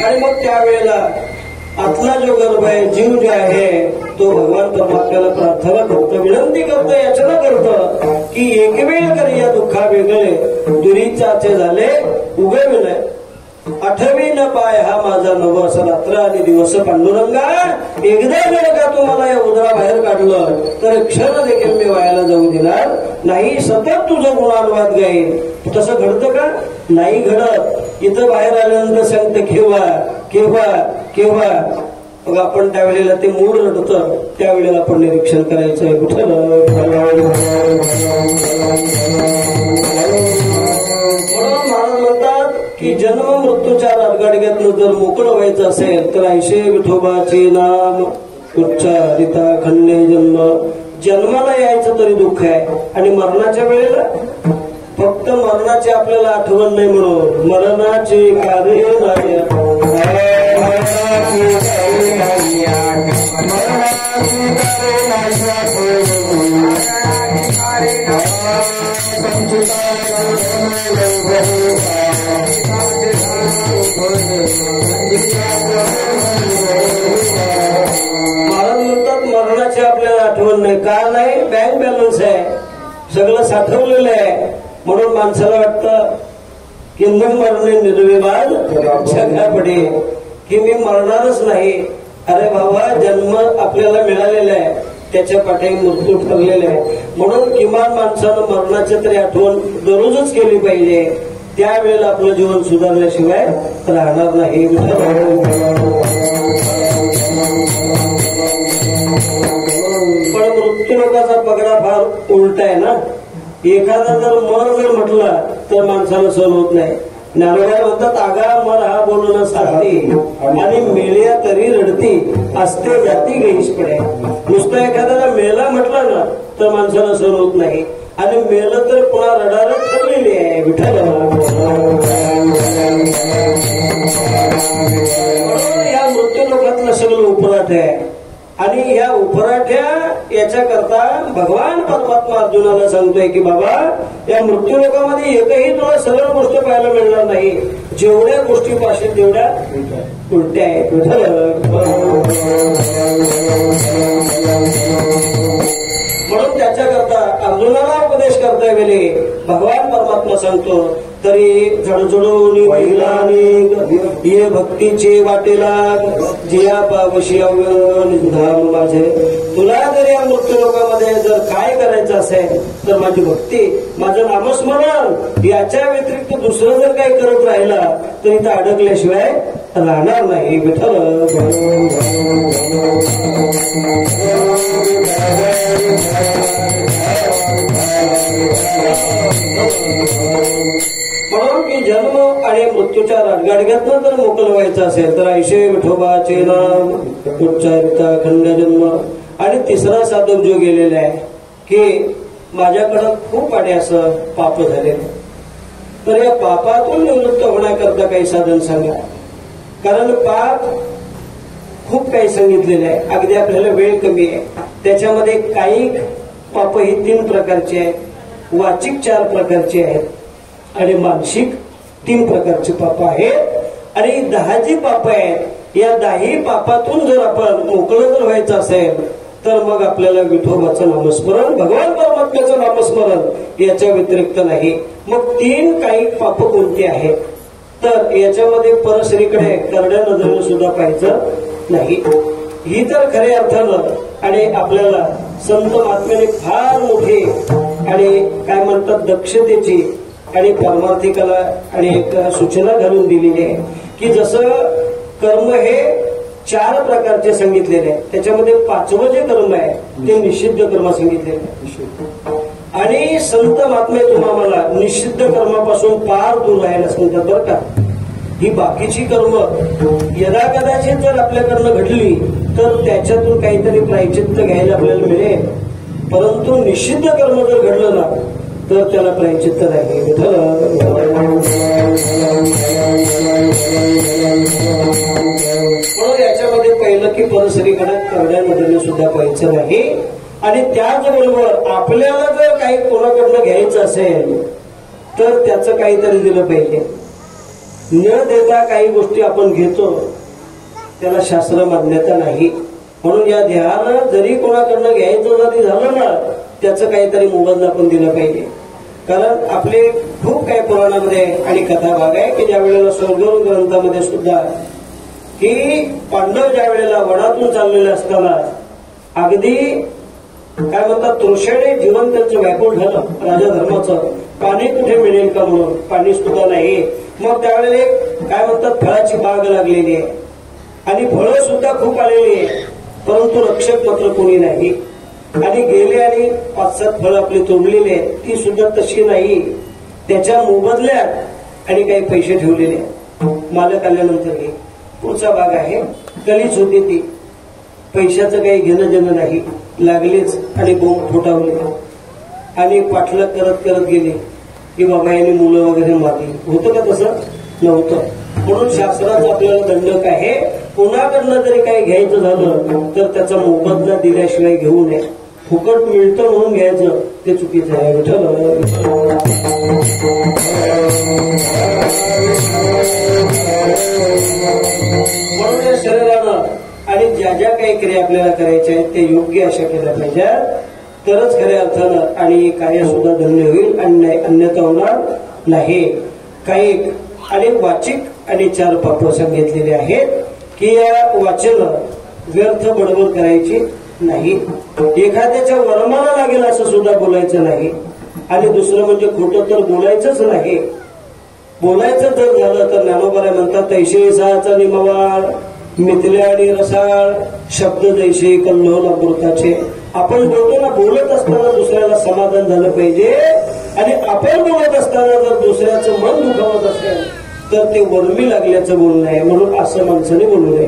आणि मग त्यावेळेला आतला जो गर्भ आहे, जीव जो आहे, तो भगवान परमात्म्याला प्रार्थना करतो, विनंती करतो, याचना करतो की एक वेळ करी या दुःखा वेगळे दुरीचाचे झाले उगविले. आठवी न पाय हा माझा नवस रात्र आणि दिवस पांडुरंगा, एकदा जर का तुम्हाला या उदरा बाहेर काढलं तर क्षण देखील मी व्हायला जाऊ देणार नाही. सतत तुझं गुणानुवाद गाईल. तसं घडतं का? नाही घडत. इथं बाहेर आल्यानंतर सांगतं केव्हा केव्हा केव्हा. मग आपण त्यावेळेला ते मूळ रडतं, त्यावेळेला आपण निरीक्षण करायचंय. कुठं महाराज म्हणतात की जन्म मृत्यूच्या राजगाडग्यातनं जर मोकळं व्हायचं असेल तर ऐशे विठोबाचे नाम उच्चारिता खंडे जन्म. जन्माला यायचं तरी दुःख आहे आणि मरणाच्या वेळेला फक्त मरणाची आपल्याला आठवण नाही म्हणून मरणाचे कार्य नाही. महाराज म्हणतात मरणाची आपल्याला आठवण नाही. का नाही? बँक बॅलन्स आहे, सगळं साठवलेलं आहे. म्हणून माणसाला वाटतं की न मरणे निर्विवाद जगापडे, की मी मरणारच नाही. अरे बाबा, जन्म आपल्याला मिळालेला आहे, त्याच्या पाठी मृत्यू ठरलेला आहे. म्हणून किमान माणसानं मरणाची तरी आठवण दररोजच केली पाहिजे. त्यावेळेला आपलं जीवन सुधारल्याशिवाय राहणार नाही. पण मृत्यू लोकांचा पगडा फार उलटा आहे ना. एखादा जर मर जर म्हटला तर माणसाला सहन होत नाही. ज्ञानोबा म्हणतात आगा मर हा बोलून सारथी आणि मेल्या तरी रडती असते जाती गैस पडे. नुसतं एखाद्याला मेला म्हटलं ना तर माणसाला सहन होत नाही आणि मेलं तर पुन्हा रडारड ठरलेली आहे. विठ्ठल या मृत्यू लोकातलं सगळं उपराठ आहे. आणि या उपराठ्या याच्याकरता भगवान परमात्मा अर्जुनाला सांगतोय की बाबा, या मृत्यू लोकांमध्ये एकही तुला सरळ गोष्ट पाहायला मिळणार नाही. जेवढ्या गोष्टी पाहिजे तेवढ्या उलट्या आहेत. म्हणून त्याच्याकरता अर्जुनाला उपदेश करता वेळी भगवान परमात्मा सांगतो तरी झडझडून ये भक्तीचे वाटेला जिया पावशी अव्यंग माझे. तुला जर या मृत्यू लोकांमध्ये जर काय करायचं असेल तर माझी भक्ती, माझं नामस्मरण याच्या व्यतिरिक्त दुसरं जर काही करत राहिला तर इथं अडकल्याशिवाय राहणार नाही. विठ्ठल म्हणून की जन्म आणि मृत्यूच्या राजगाडग्यातनं जर मोकळं व्हायचं असेल तर ऐशे विठोबाचे नाम उच्चारिता खंड जन्म. आणि तिसरा साधक जो गेलेला आहे की माझ्याकडं खूप आणि असं पाप झाले, तर या पापातून निवृत्त होण्याकरता काही साधन सांगा. कारण पाप खूप काही सांगितलेलं आहे. अगदी आपल्याला वेळ कमी आहे. त्याच्यामध्ये काही पाप ही 3 प्रकारची आहेत, वाचिक 4 प्रकारची आहेत आणि मानसिक 3 प्रकारची पाप आहेत. आणि 10 जी पाप आहेत या 10 पापातून जर आपण मोकळं जर व्हायचं असेल तर मग आपल्याला विठोबाचं नामस्मरण, भगवान परमात्म्याचं नामस्मरण याच्या व्यतिरिक्त नाही. मग 3 काही पाप कोणती आहेत तर याच्यामध्ये परश्रीकडे करड्या नजरेनं सुद्धा पाहायचं नाही. ही तर खऱ्या अर्थानं आणि आपल्याला संत महात्म्याने फार मोठी आणि काय म्हणतात दक्षतेची आणि परमार्थिकाला आणि एक सूचना घालून दिलेली आहे की जसं कर्म हे 4 प्रकारचे सांगितलेले आहे, त्याच्यामध्ये 5वं जे कर्म आहे ते निषिद्ध कर्म सांगितलेले आहे. आणि संत महात्मे तुम्हाला निषिद्ध कर्मापासून फार दूर राहायला सांगतात बरं का. ही बाकीची कर्म यदा कदाचित जर आपल्याकडनं घडली तर त्याच्यातून काहीतरी प्रायचित्त घ्यायला आपल्याला मिळेल. परंतु निषिद्ध कर्म जर घडलं ना तर त्याला प्रायचित्त नाही. म्हणून याच्यामध्ये पहिलं की परसरीकडे करण्यामध्ये सुद्धा पाहायचं नाही. आणि त्याचबरोबर आपल्याला जर काही कोणाकडनं घ्यायचं असेल तर त्याचं काहीतरी दिलं पाहिजे. न देता काही गोष्टी आपण घेतो त्याला शास्त्र मान्यता नाही. म्हणून या ध्यान जरी कोणाकडनं घ्यायचं जरी झालं ना त्याचं काहीतरी मोबदला आपण दिलं पाहिजे. कारण आपले खूप काही पुराणामध्ये आणि कथा भाग आहे की ज्या वेळेला स्वर्गवृत्त ग्रंथामध्ये सुद्धा की पांडव ज्या वेळेला वनातून चाललेले असताना अगदी काय म्हणतात तृषेने जीवन त्यांचं व्याकुळ झालं. राजा धर्माचं पाणी कुठे मिळेल का म्हणून पाणी सुद्धा नाही. मग त्यावेळेला काय म्हणतात फळाची बाग लागलेली आहे आणि फळं सुद्धा खूप आलेली आहे. परंतु रक्षक मात्र कोणी नाही. आणि गेले आणि 5-7 फळं आपली तोडलेली आहेत ती सुद्धा तशी नाही. त्याच्या मोबदल्यात आणि काही पैसे ठेवलेले मालक आल्यानंतर हे पुढचा भाग आहे. कलीच होती ती पैशाचं काही घेणं देणं नाही. लागलेच आणि बोंब फुटावले आणि पाठलाग करत करत गेले की बाबा यांनी मुलं वगैरे मारली. होतं का तसं? नव्हतं. म्हणून शास्त्राचा आपल्याला दंडक आहे. कोणाकडनं जरी काही घ्यायचं झालं तर त्याचा मोबदला दिल्याशिवाय घेऊ नये. फुकट मिळतं म्हणून घ्यायचं ते चुकीचं आहे. म्हणून या शरीरानं आणि ज्या ज्या काही क्रिया आपल्याला करायच्या आहेत ते योग्य अशा केल्या पाहिजेत तरच खऱ्या अर्थानं आणि कार्य सुद्धा धन्य होईल आणि अन्यथा होणार नाही. काही आणि वाचिक आणि 4 पाप सांगितलेले आहेत की या वाचन व्यर्थ बडबड करायची नाही. एखाद्याच्या वर्माला लागेल असं सुद्धा बोलायचं नाही. आणि दुसरं म्हणजे खोटं तर बोलायचंच नाही. बोलायचं जर झालं तर ज्ञानोबा म्हणतात तैसे साचा निमवाळ मिथल्या आणि रसाळ शब्द जैसे कल्लोल अमृताचे. आपण बोलतो ना बोलत असताना दुसऱ्याला समाधान झालं पाहिजे. आणि आपण बोलत असताना जर दुसऱ्याचं मन दुखावत असेल तर ते वर्मी लागल्याचं बोलणं आहे. म्हणून असं माणसाने बोलू नये.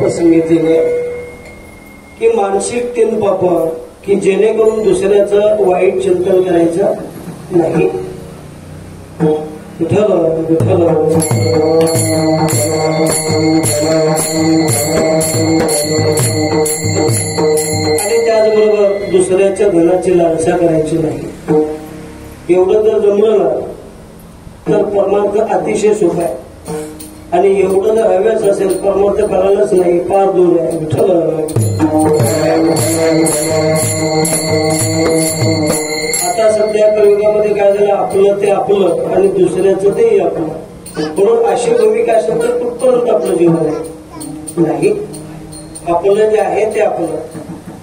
सांगितलेले की मानसिक 3 पाप की जेणेकरून दुसऱ्याचं वाईट चिंतन करायचं नाही. विठ्ठल विठ्ठल. आणि त्याचबरोबर दुसऱ्याच्या धनाची लालसा करायची नाही. एवढं जर जमलं ना तर परमार्थ अतिशय सुख आहे. आणि एवढं जर हव्यास असेल परमार्थ करायलाच नाही फार दूर आहे. विठ्ठल. आता सध्या कलियुगामध्ये काय झालं आपलं ते आपलं आणि दुसऱ्याचं तेही आपलं. म्हणून अशी भूमिका असेल तर कुठपर्यंत आपलं जीवन आहे नाही. आपलं जे आहे ते आपलं.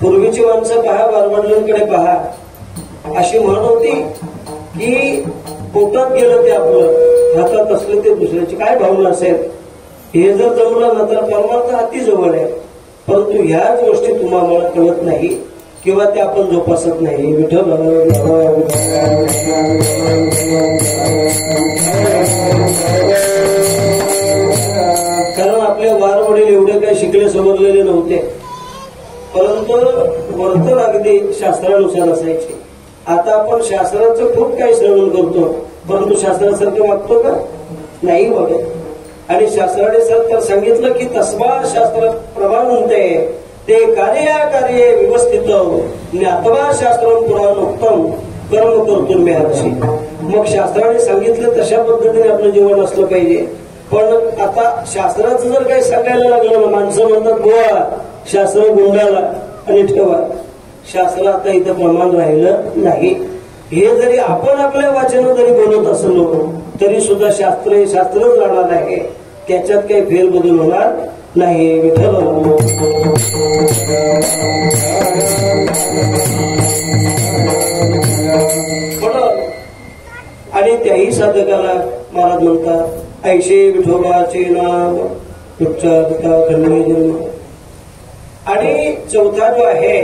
पूर्वीची माणसं पहा वरवडलांकडे पहा अशी म्हण होती की पोटात गेलं ते आपलं हातात असलं ते दुसऱ्याची. काय भावना असेल हे जर जमलं ना तर परमार्थ अति जवळ आहे. परंतु ह्याच गोष्टी तुम्हाला कळत नाही किंवा ते आपण जोपासत नाही. विठ्ठल. कारण आपले वारवडील एवढे काही शिकले समजलेले नव्हते. परंतु वर्तन अगदी शास्त्रानुसार असायचे. आता आपण शास्त्राचं खूप काही श्रवण करतो परंतु शास्त्रासारखं वागतो का? नाही बघत. आणि शास्त्राने तर सांगितलं की तस्मात् शास्त्र प्रमाण म्हणते ते कार्य व्यवस्थित ज्ञात्वा शास्त्रम पुराणोक्तम कर्म करतो मी हर्षी. मग शास्त्राने सांगितलं तशा पद्धतीने आपलं जीवन असलं पाहिजे. पण आता शास्त्राचं जर काही सांगायला लागलं ना, माणसं म्हणतात गोवा शास्त्र गुंडाला आणि ठेवा. शास्त्र आता इथं प्रमाण राहिलं नाही. हे जरी आपण आपल्या वाचन जरी बोलत असलो तरी सुद्धा शास्त्र हे शास्त्रच राहणार आहे. त्याच्यात काही फेरबदल होणार नाही. विठ्ठल आणि त्याही साधकाला महाराज म्हणतात ऐशे विठोबाचे नाम उच्चारता खंडे जन्म. आणि चौथा जो आहे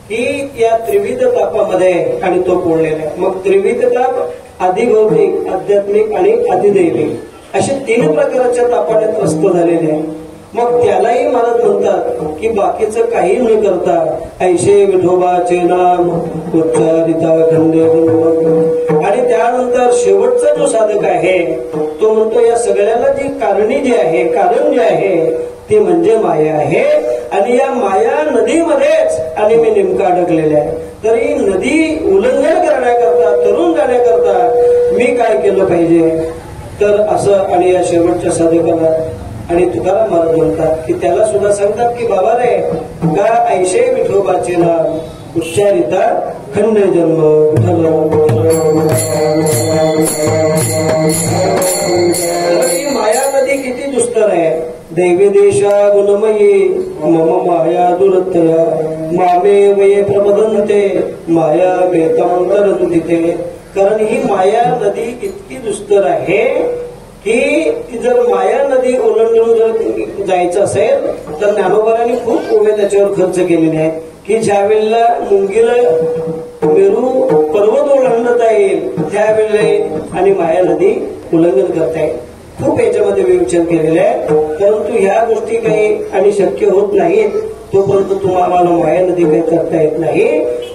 की या त्रिविध तापामध्ये आणि तो पोळलेला आहे. मग त्रिविध ताप आधिभौतिक, आध्यात्मिक आणि अधिदैविक असे 3 प्रकारच्या तापाने त्रस्त झालेले आहे. मग त्यालाही महाराज म्हणतात की बाकीचं काही न करता ऐशे विठोबाचे नाम उच्चारिता खंडे. आणि त्यानंतर शेवटचा जो साधक आहे तो म्हणतो या सगळ्याला जी कारणी जी आहे, कारण जे आहे ते म्हणजे माया आहे. आणि या माया नदीमध्येच आणि मी नेमका अडकलेले आहे. तरी नदी उल्लंघन करण्याकरता, तरुण जाण्याकरता मी काय केलं पाहिजे तर असं. आणि या शेवटच्या साधकाला आणि तुकाराम महाराज म्हणतात की त्याला सुद्धा सांगतात की बाबा रे का ऐशे विठोबाचे नाम उच्चारिता खंड जन्म. माया नदी किती दुस्तर आहे. दैवी देशा गुणमयी मम माया दुरतया मामे वये प्रबदंते माया वेतांतर तुदिते. कारण ही माया नदी इतकी दुस्तर आहे की जर माया नदी ओलांडून जर जायचं असेल तर ज्ञानोबारांनी खूप उभे त्याच्यावर खर्च केलेले आहेत की ज्या वेळेला मुंगीला मेरू पर्वत ओलांडता येईल त्यावेळेला आणि माया नदी उल्लंघन करता येईल. खूप याच्यामध्ये विवेचन केलेले आहे. परंतु ह्या गोष्टी काही आणि शक्य होत नाहीत तोपर्यंत तुम्हाला माया नदी काही करता येत नाही.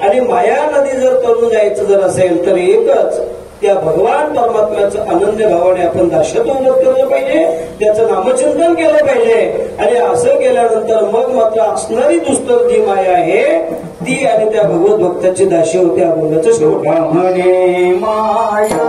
आणि माया नदी जर तरुण जायचं जर असेल तर एकच त्या भगवान परमात्म्याचं अनन्य भावाने आपण दास्यत्व केलं पाहिजे, त्याचं नामचिंतन केलं पाहिजे. आणि असं केल्यानंतर मग मात्र असणारी दुस्तर जी माया आहे ती आणि त्या भगवत भक्ताची दाशी होते. अभंगाचं शेवट म्हणे माया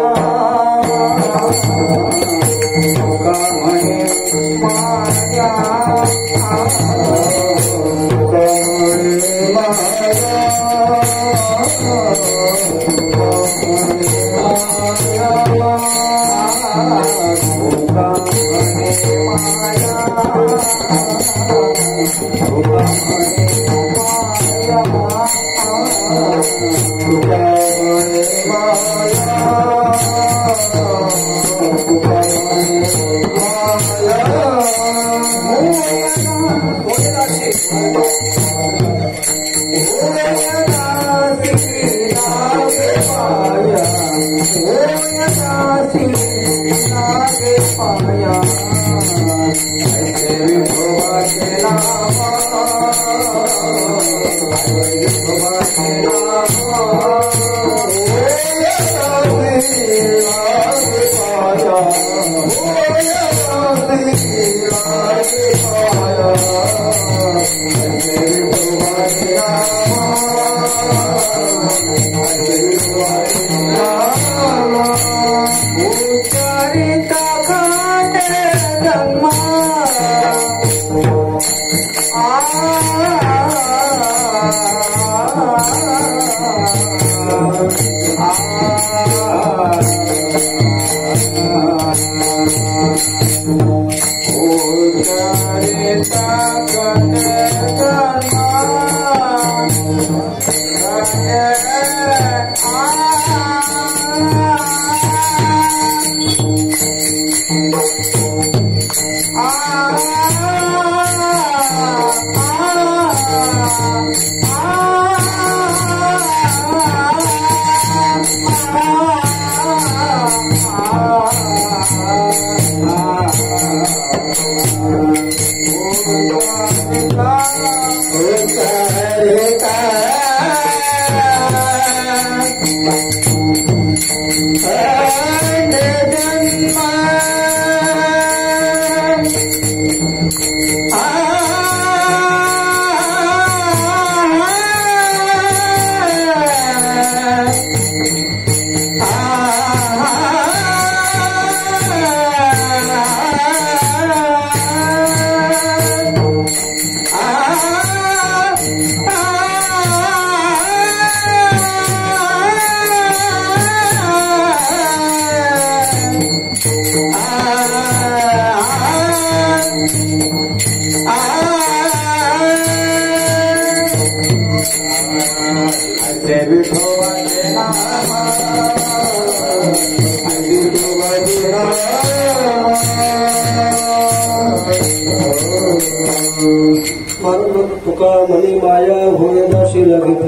तुका मनी माया होयदाशी लगित.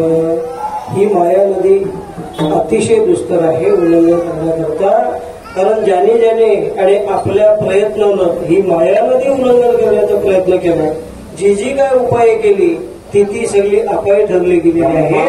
ही माया नदी अतिशय दुस्तर आहे उल्लंघन करण्याकरता. कारण ज्याने आणि आपल्या प्रयत्नानं ही माया नदी उल्लंघन करण्याचा प्रयत्न केला, जी जी काय उपाय केली ती सगळी अपाय ठरली गेलेली आहे.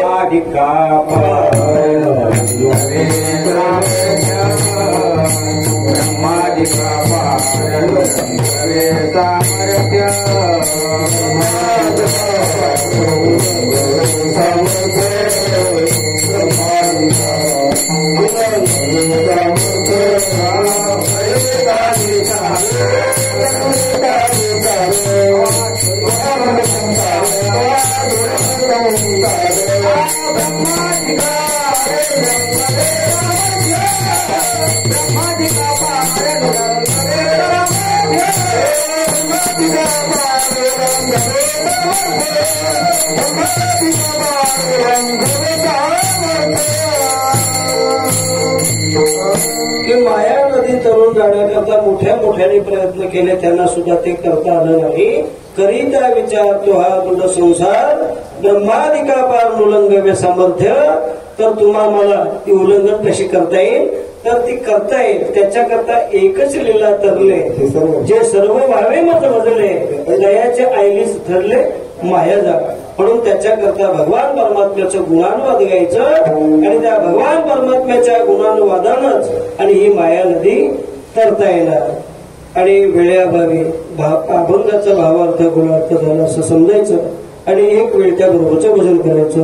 की माया नदी तरुण जाण्याकरता मोठ्याने प्रयत्न केले, त्यांना सुद्धा ते करता आलं नाही. करीता विचार तो हा तुझा संसार ब्रह्मादिका पार उल्लंघव्य सामर्थ्य. तर तुम्हा मला ती उल्लंघन कशी करता येईल, तर ती करता येईल त्याच्याकरता एकच लीला तरले, जे सर्व व्हावे मत भजले दयाचे आईलीच ठरले माया जागा. म्हणून त्याच्याकरता भगवान परमात्म्याचं गुणानुवाद गायचं आणि त्या भगवान परमात्म्याच्या गुणानुवादानच आणि ही माया नदी तरता येणार. आणि वेळेअभावी अभंगाचा भावार्थ गुणार्थ झाला असं समजायचं आणि एक वेळ त्या बरोबरचं भजन करायचं.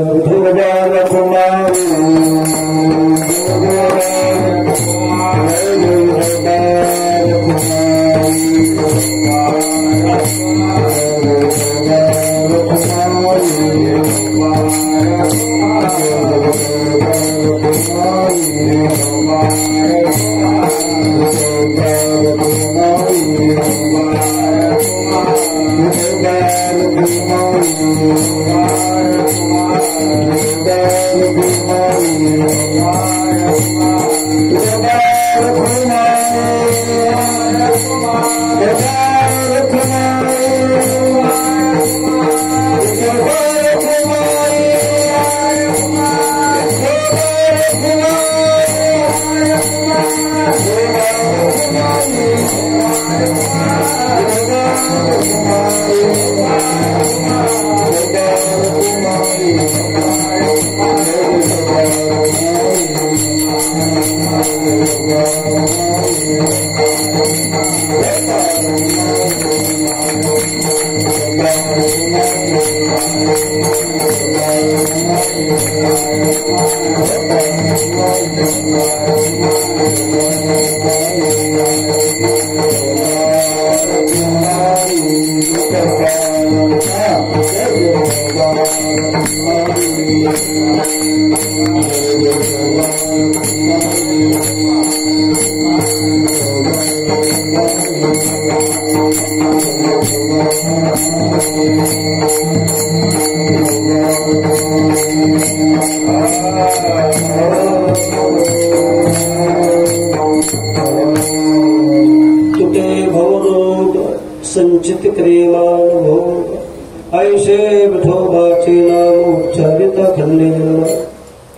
संचित प्रेमान भोग ऐसे विठोबाचे नाम उच्चारिता खंडे.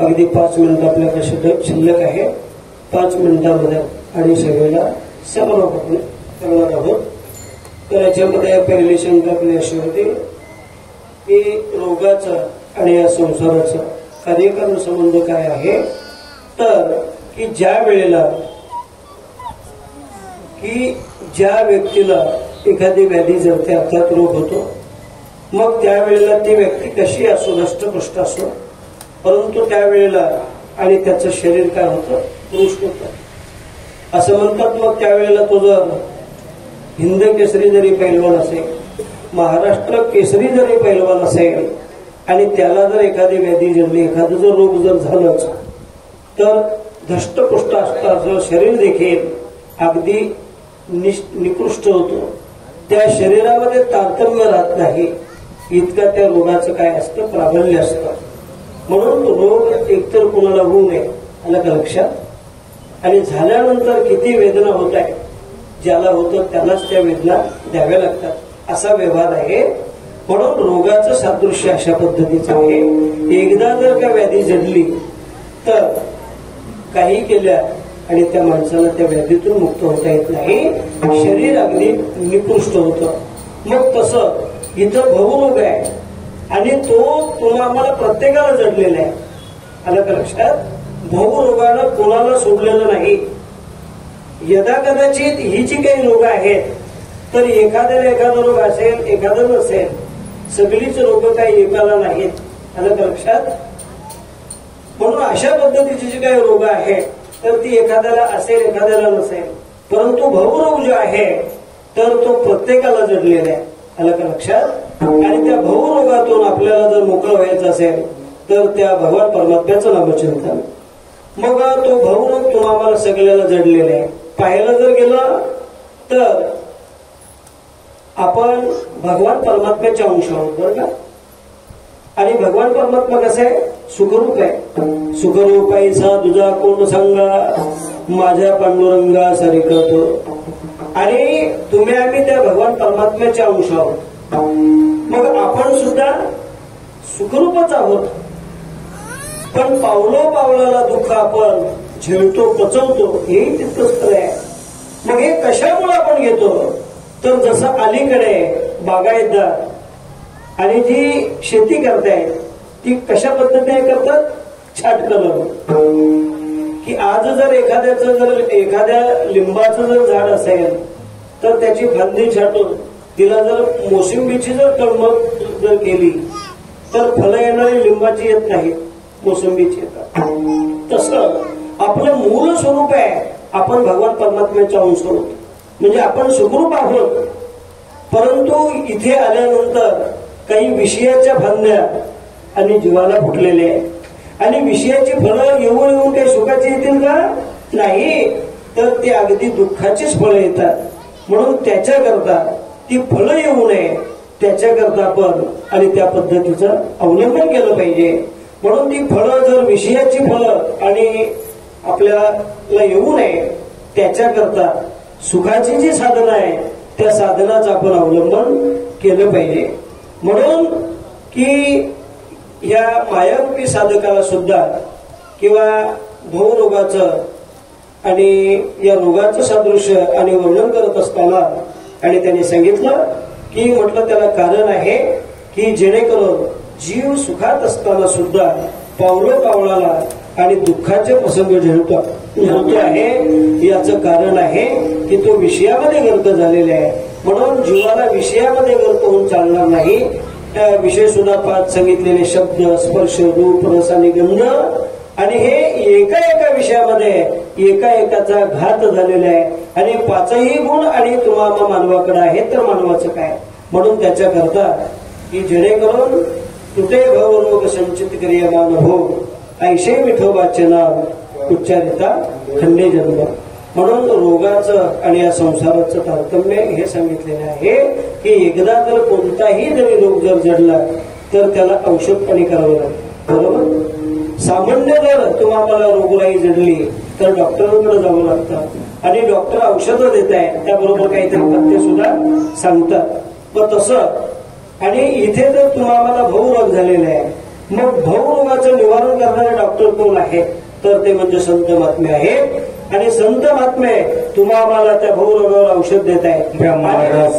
अगदी 5 मिनिट आपल्याकडे शिल्लक आहे. 5 मिनिटांमध्ये आणि सगळ्याला समारोपण करणार आहोत. तर याच्यामध्ये पहिली शंका आपली अशी होती की रोगाचा आणि या संसाराचा कार्यकारण संबंध काय आहे. तर की ज्या व्यक्तीला एखादी व्याधी जडते अर्थात रोग होतो, मग त्यावेळेला ती व्यक्ती कशी असो धष्टपुष्ट असो, परंतु त्यावेळेला आणि त्याचं शरीर काय होतं पुरुष होतं असं म्हणतात. मग त्यावेळेला तो जर हिंद केसरी जरी पैलवान असेल, महाराष्ट्र केसरी जरी पैलवान असेल आणि त्याला जर एखादी व्याधी जडली, एखादा जर रोग जर झालाच, तर धष्टपुष्ट असताचं शरीर देखील अगदी निकृष्ट होतो त्या शरीरामध्ये तारतम्य राहत नाही इतका त्या रोगाचं काय असतं, प्राबल्य असतं. म्हणून रोग एकतर कुणाला होऊ नये, आलं का लक्षात. आणि झाल्यानंतर किती वेदना होत आहे, ज्याला होतं त्यालाच त्या वेदना द्याव्या लागतात, असा व्यवहार आहे. म्हणून रोगाचं सादृश्य अशा पद्धतीचं आहे. एकदा जर का व्याधी जडली तर काही केल्या आणि त्या माणसाला त्या व्याधीतून मुक्त होता येत नाही, शरीर अगदी निकृष्ट होतं. मग तसं इथं भवरोग आहे आणि तो तुम्हाला प्रत्येकाला जडलेला आहे, आलं का लक्षात. भवरोगानं कोणाला सोडलेलं नाही. यदा कदाचित ही जी काही रोग आहेत तर एखाद्याला एखादा रोग असेल, एखादा नसेल. सगळीच रोग काही एकाला नाहीत, आलं का लक्षात. म्हणून अशा पद्धतीची जी काही रोग आहेत तर ती एखाद्याला असेल, एखाद्याला नसेल. परंतु भवरोग जो आहे तर तो प्रत्येकाला जडलेला आहे, आलं का लक्षात. आणि त्या भवरोगातून आपल्याला जर मोकळं व्हायचं असेल तर त्या भगवान परमात्म्याचं नामचिंतन. मग तो भवरोग तुम्हाला सगळ्याला जडलेला आहे. पाहायला जर गेलं तर आपण भगवान परमात्म्याचे अंश आहोत, बरं का. आणि भगवान परमात्मा कसं आहे, सुखरूप आहे. सुखरूपाईचा तुझा कोण सांगा, माझ्या पांडुरंगा सारी करतो. आणि तुम्ही आम्ही त्या भगवान परमात्म्याचे अंश आहोत. मग आपण सुद्धा सुखरूपच आहोत. पण पावलाला दुःख आपण झेलतो, पचवतो, हे तितकंच खरं आहे. मग हे कशामुळे आपण घेतो, तर जसं अलीकडे बागायतदार आणि जी शेती करतायत ती कशा पद्धतीने करतात, छाटकलं. की आज जर एखाद्या लिंबाचं जर झाड असेल तर त्याची फांदी छाटून तिला जर मोसंबीची जर तळमळ जर केली तर फळं येणारी लिंबाची येत नाही, मोसंबीची येतात. तसं आपलं मूळ स्वरूप आहे, आपण भगवान परमात्म्याच्या अंश आहोत. म्हणजे आपण सुखरूप आहोत. परंतु इथे आल्यानंतर काही विषयाच्या फांद्या आणि जीवाला फुटलेले आहे. आणि विषयाची फळं येऊन काही सुखाची येतील का, नाही, तर ती अगदी दुःखाचीच फळं येतात. म्हणून त्याच्याकरता ती फळं येऊ नये त्याच्याकरता आपण आणि त्या पद्धतीचं अवलंबन केलं पाहिजे. म्हणून ती फळं जर विषयाची फळं आणि आपल्याला येऊ नये त्याच्याकरता सुखाची जी साधनं आहे त्या साधनाचं आपण अवलंबन केलं पाहिजे. म्हणून की या मायारूपी साधकाला सुद्धा किंवा भवरोगाचं आणि या रोगाचं सादृश्य आणि वर्णन करत असताना आणि त्यांनी सांगितलं की म्हटलं त्याला कारण आहे की जेणेकरून जीव सुखात असताना सुद्धा पावलाला आणि दुःखाचे प्रसंग झेलतो आहे. याचं कारण आहे की तो विषयामध्ये गर्क झालेला आहे. म्हणून जीवाला विषयामध्ये गर्क होऊन चालणार नाही. विषय सुद्धा पाच सांगितलेले शब्द, स्पर्श, रूप, रस आणि गंध, आणि हे एका विषयामध्ये एकाचा घात झालेला आहे. आणि पाचही गुण आणि तुम्हाला मानवाकडे आहे तर मानवाचं काय. म्हणून त्याच्याकरता की जेणेकरून तुटे भवरोग संचित क्रियमान हो, ऐशे विठोबाचे नाव उच्चारिता खंडे जन्म. म्हणून रोगाचं आणि या संसाराचं तारतम्य हे सांगितलेलं आहे की एकदा जर कोणताही जरी रोग जर जडला तर त्याला औषधपाणी करावं लागतं, बरोबर. सामान्य जर तुम्हाला रोगराई जडली तर डॉक्टरांकडे जावं लागतं आणि डॉक्टर औषधं देत आहे, त्याबरोबर काहीतरी पथ्य सुद्धा सांगतात. मग तसं आणि इथे जर तुम्हाला भवरोग झालेला आहे, मग भवरोगाचं निवारण करणारे डॉक्टर कोण आहे तर ते म्हणजे संत महात्मे आहेत. आणि संत महात्मे तुम्हाला त्या भवरोगावर औषध देत आहेत. ब्रह्मरस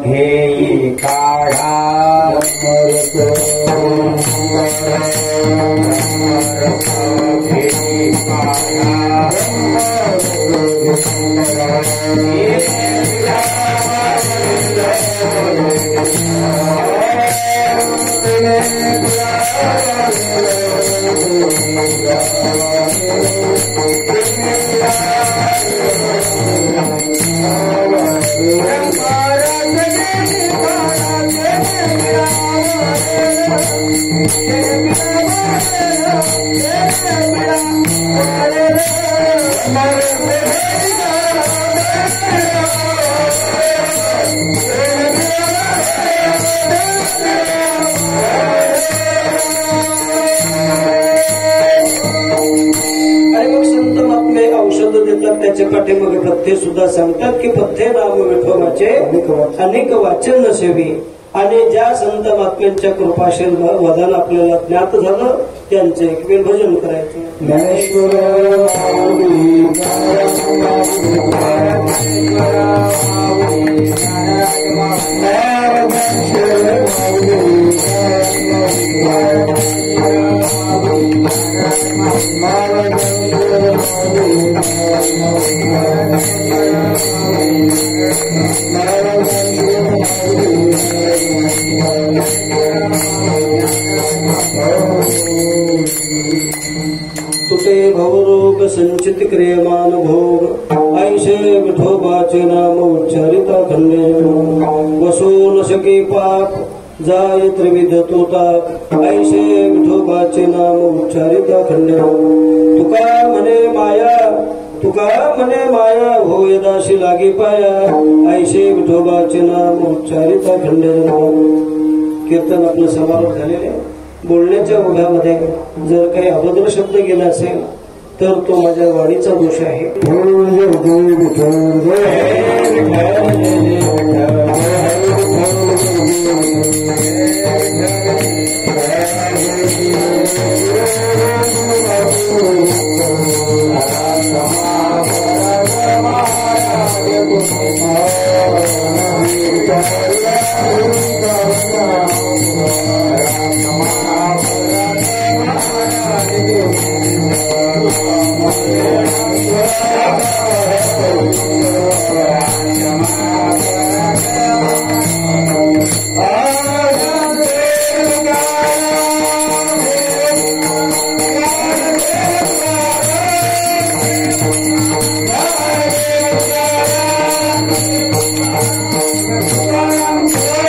घेई काढा, Thank you. ग्रंथी सुद्धा सांगतात की पथ्य नाम विठोबाचे अनेक वाचन नसेवी. आणि ज्या संत महात्म्यांच्या कृपाशील वदन आपल्याला ज्ञात झालं त्यांचे एक वेळ भजन करायचं. तुते भवरोग संचित क्रियमान भोग ऐसे विठोबाचे नाम उच्चारिता खंडे. वसू न सके पाप जाय त्रिविध तोताप ऐसे विठोबाचे नाम उच्चारिता खंडे. तुका म्हणे माया होय दाशी लागे पाया ऐसे विठोबाचे नाम उच्चारिता खंडे. कीर्तन आपलं समारोप झालेले. बोलण्याच्या ओघामध्ये जर काही अभद्र शब्द गेला असेल तर तो माझ्या वाणीचा दोष आहे. Yeah.